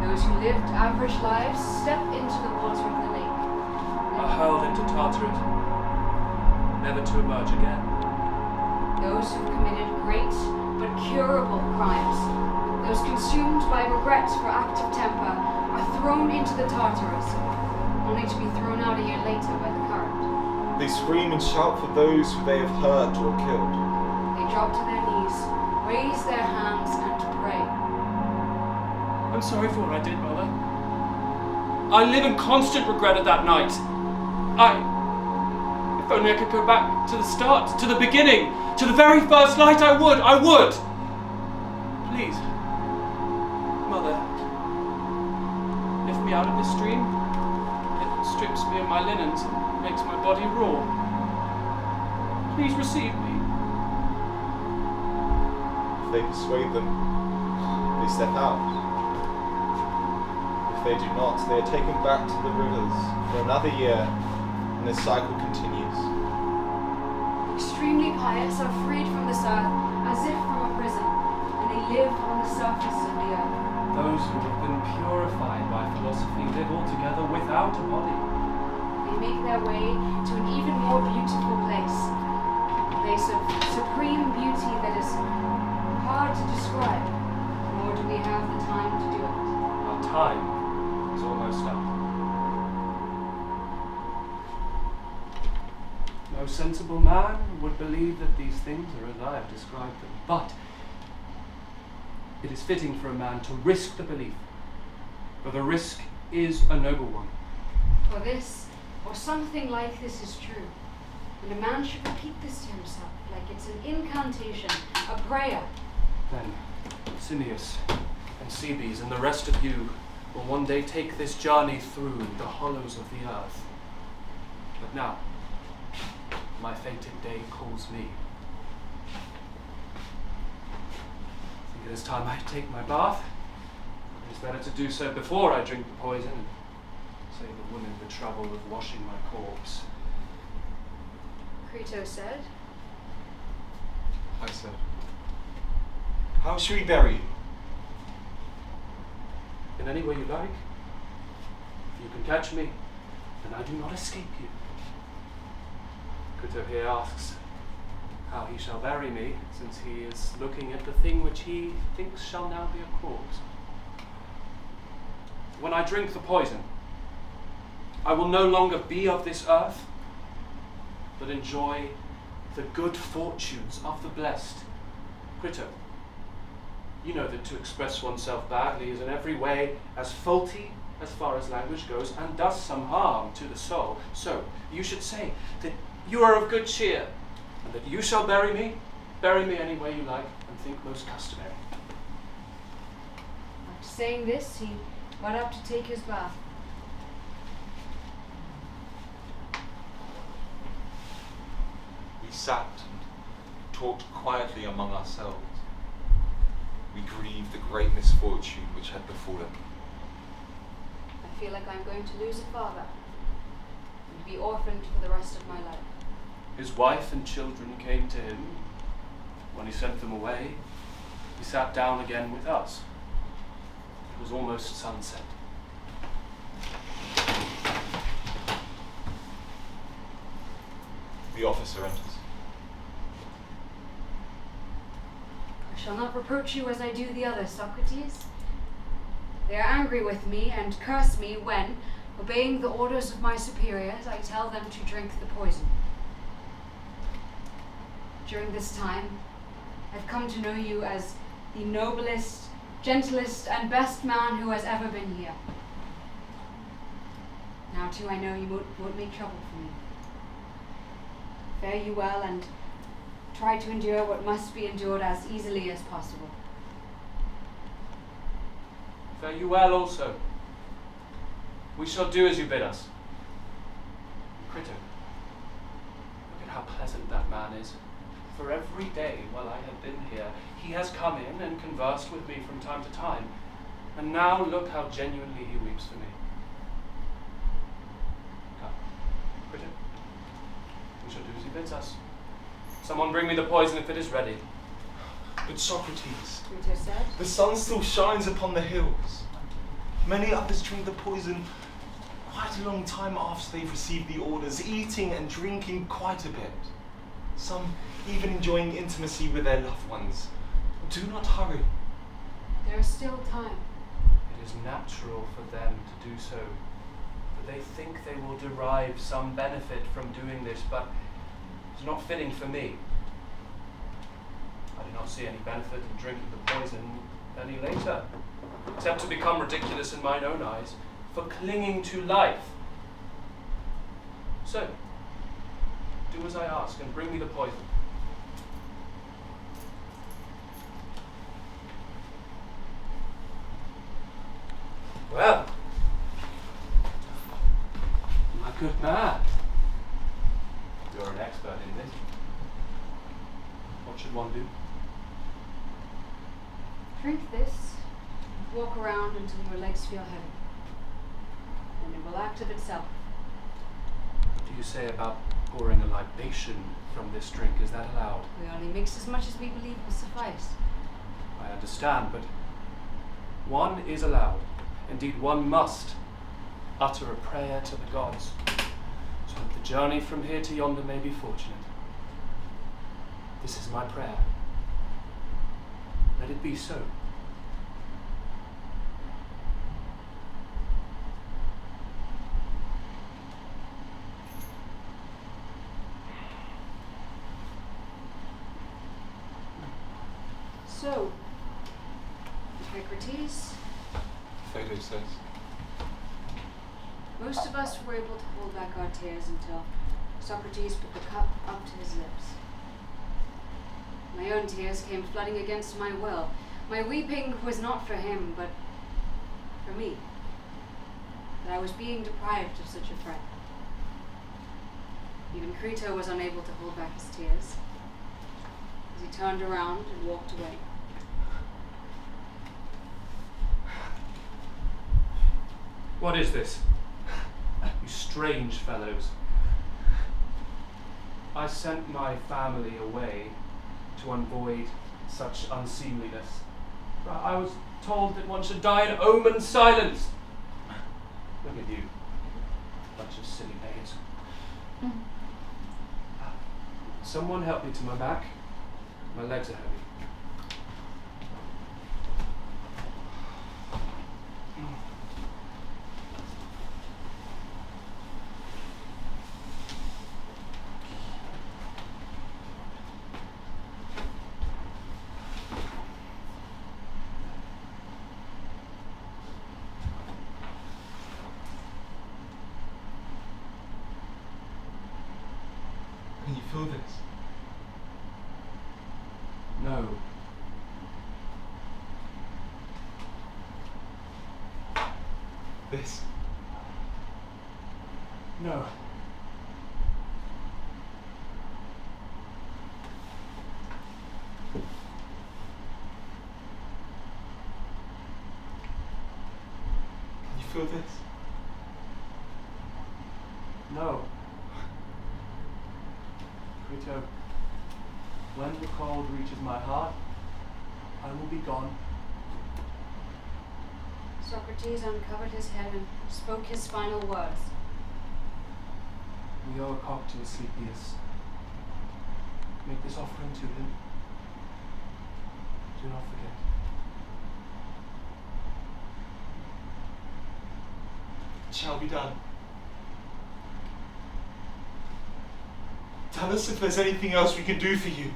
Those who lived average lives step into the water of the lake. Are hurled into Tartarus, never to emerge again. Those who committed great but curable crimes, those consumed by regret for active temper, are thrown into the Tartarus, only to be thrown out a year later by the current. They scream and shout for those who they have hurt or killed. They drop to their knees, raise their hands, and pray. I'm sorry for what I did, Mother. I live in constant regret of that night. If If only I could go back to the start, to the beginning, to the very first light, I would! Please, Mother, lift me out of this stream. It strips me of my linens and makes my body raw. Please receive me. If they persuade them, they step out. If they do not, they are taken back to the rivers for another year, and the cycle continues. Extremely pious are freed from this earth as if from a prison, and they live on the surface of the earth. Those who have been purified by philosophy live altogether without a body. They make their way to an even more beautiful place, a place of supreme beauty that is hard to describe, nor do we have the time to do it. Our time is almost up. No sensible man would believe that these things are as I have described them, but it is fitting for a man to risk the belief, for the risk is a noble one. For this, or something like this is true, and a man should repeat this to himself, like it's an incantation, a prayer. Then Cineas and Cebes and the rest of you will one day take this journey through the hollows of the earth. But now, my fated day calls me. I think it is time I take my bath. It is better to do so before I drink the poison and save the women the trouble of washing my corpse. Crito said. I said, how should we bury you? In any way you like. If you can catch me, then I do not escape you. Crito here asks how he shall bury me, since he is looking at the thing which he thinks shall now be a corpse. When I drink the poison, I will no longer be of this earth, but enjoy the good fortunes of the blessed. Crito, you know that to express oneself badly is in every way as faulty as far as language goes, and does some harm to the soul. So you should say that you are of good cheer, and that you shall bury me any way you like, and think most customary. After saying this, he got up to take his bath. We sat and talked quietly among ourselves. We grieved the great misfortune which had befallen. I feel like I'm going to lose a father and be orphaned for the rest of my life. His wife and children came to him. When he sent them away, he sat down again with us. It was almost sunset. The officer enters. I shall not reproach you as I do the others, Socrates. They are angry with me and curse me when, obeying the orders of my superiors, I tell them to drink the poison. During this time, I've come to know you as the noblest, gentlest, and best man who has ever been here. Now too I know you won't make trouble for me. Fare you well, and try to endure what must be endured as easily as possible. Fare you well also. We shall do as you bid us. Crito, look at how pleasant that man is. For every day while I have been here, he has come in and conversed with me from time to time. And now look how genuinely he weeps for me. Come, Crito. We shall do as he bids us. Someone bring me the poison if it is ready. But Socrates, Crito said. the sun still shines upon the hills. Many others drink the poison quite a long time after they've received the orders, eating and drinking quite a bit. Some even enjoying intimacy with their loved ones. Do not hurry. There is still time. It is natural for them to do so, for they think they will derive some benefit from doing this, but it's not fitting for me. I do not see any benefit in drinking the poison any later, except to become ridiculous in mine own eyes for clinging to life. So, Do as I ask and bring me the poison. Well, my good man, you're an expert in this. What should one do? Drink this, walk around until your legs feel heavy. And it will act of itself. What do you say about pouring a libation from this drink? Is that allowed? We only mix as much as we believe will suffice. I understand, but one is allowed. Indeed, one must utter a prayer to the gods, so that the journey from here to yonder may be fortunate. This is my prayer. Let it be so. So, Hippocrates, Phaedo says. most of us were able to hold back our tears until Socrates put the cup up to his lips. My own tears came flooding against my will. My weeping was not for him, but for me. That I was being deprived of such a friend. Even Crito was unable to hold back his tears, as he turned around and walked away. What is this? You strange fellows. I sent my family away to avoid such unseemliness. I was told that one should die in omen silence. Look at you, bunch of silly pagans. Someone help me to my back. My legs are heavy. Can you feel this? No. This? No. Can you feel this? No. Crito, when the cold reaches my heart, I will be gone. Socrates uncovered his head and spoke his final words. We owe a cock to Asclepius. Make this offering to him. Do not forget. It shall be done. Tell us if there's anything else we can do for you.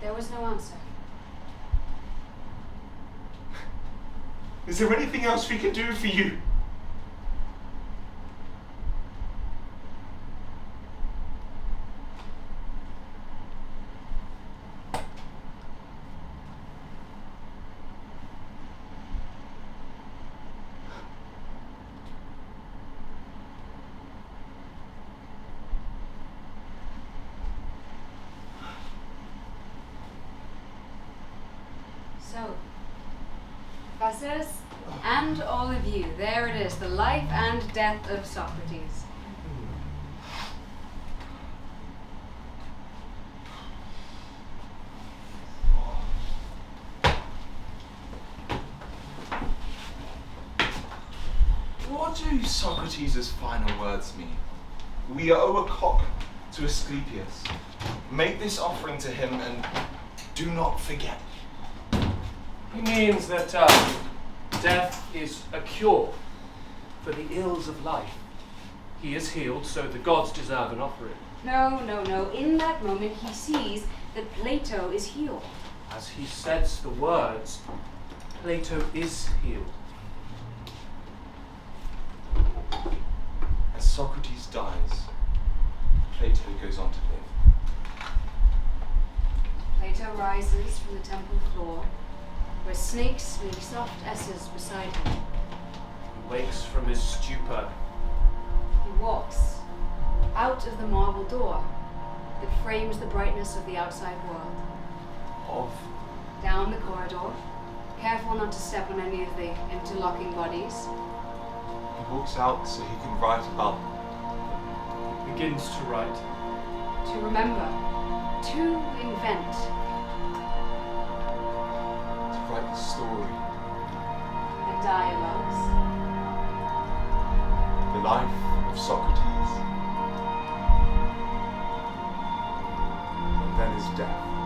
There was no answer. Is there anything else we can do for you? So, Professors, and all of you, there it is, the life and death of Socrates. What do Socrates' final words mean? We owe a cock to Asclepius. Make this offering to him and do not forget. He means that death is a cure for the ills of life. He is healed, so the gods deserve an offering. No, no, no. In that moment, he sees that Plato is healed. As he says the words, Plato is healed. As Socrates dies. Plato goes on to live. Plato rises from the temple floor, where snakes make soft S's beside him. He wakes from his stupor. He walks out of the marble door that frames the brightness of the outside world, Of down the corridor, careful not to step on any of the interlocking bodies. he walks out so he can write about Begins to write. To remember, to invent, to write the story, the dialogues, the life of Socrates, and then his death.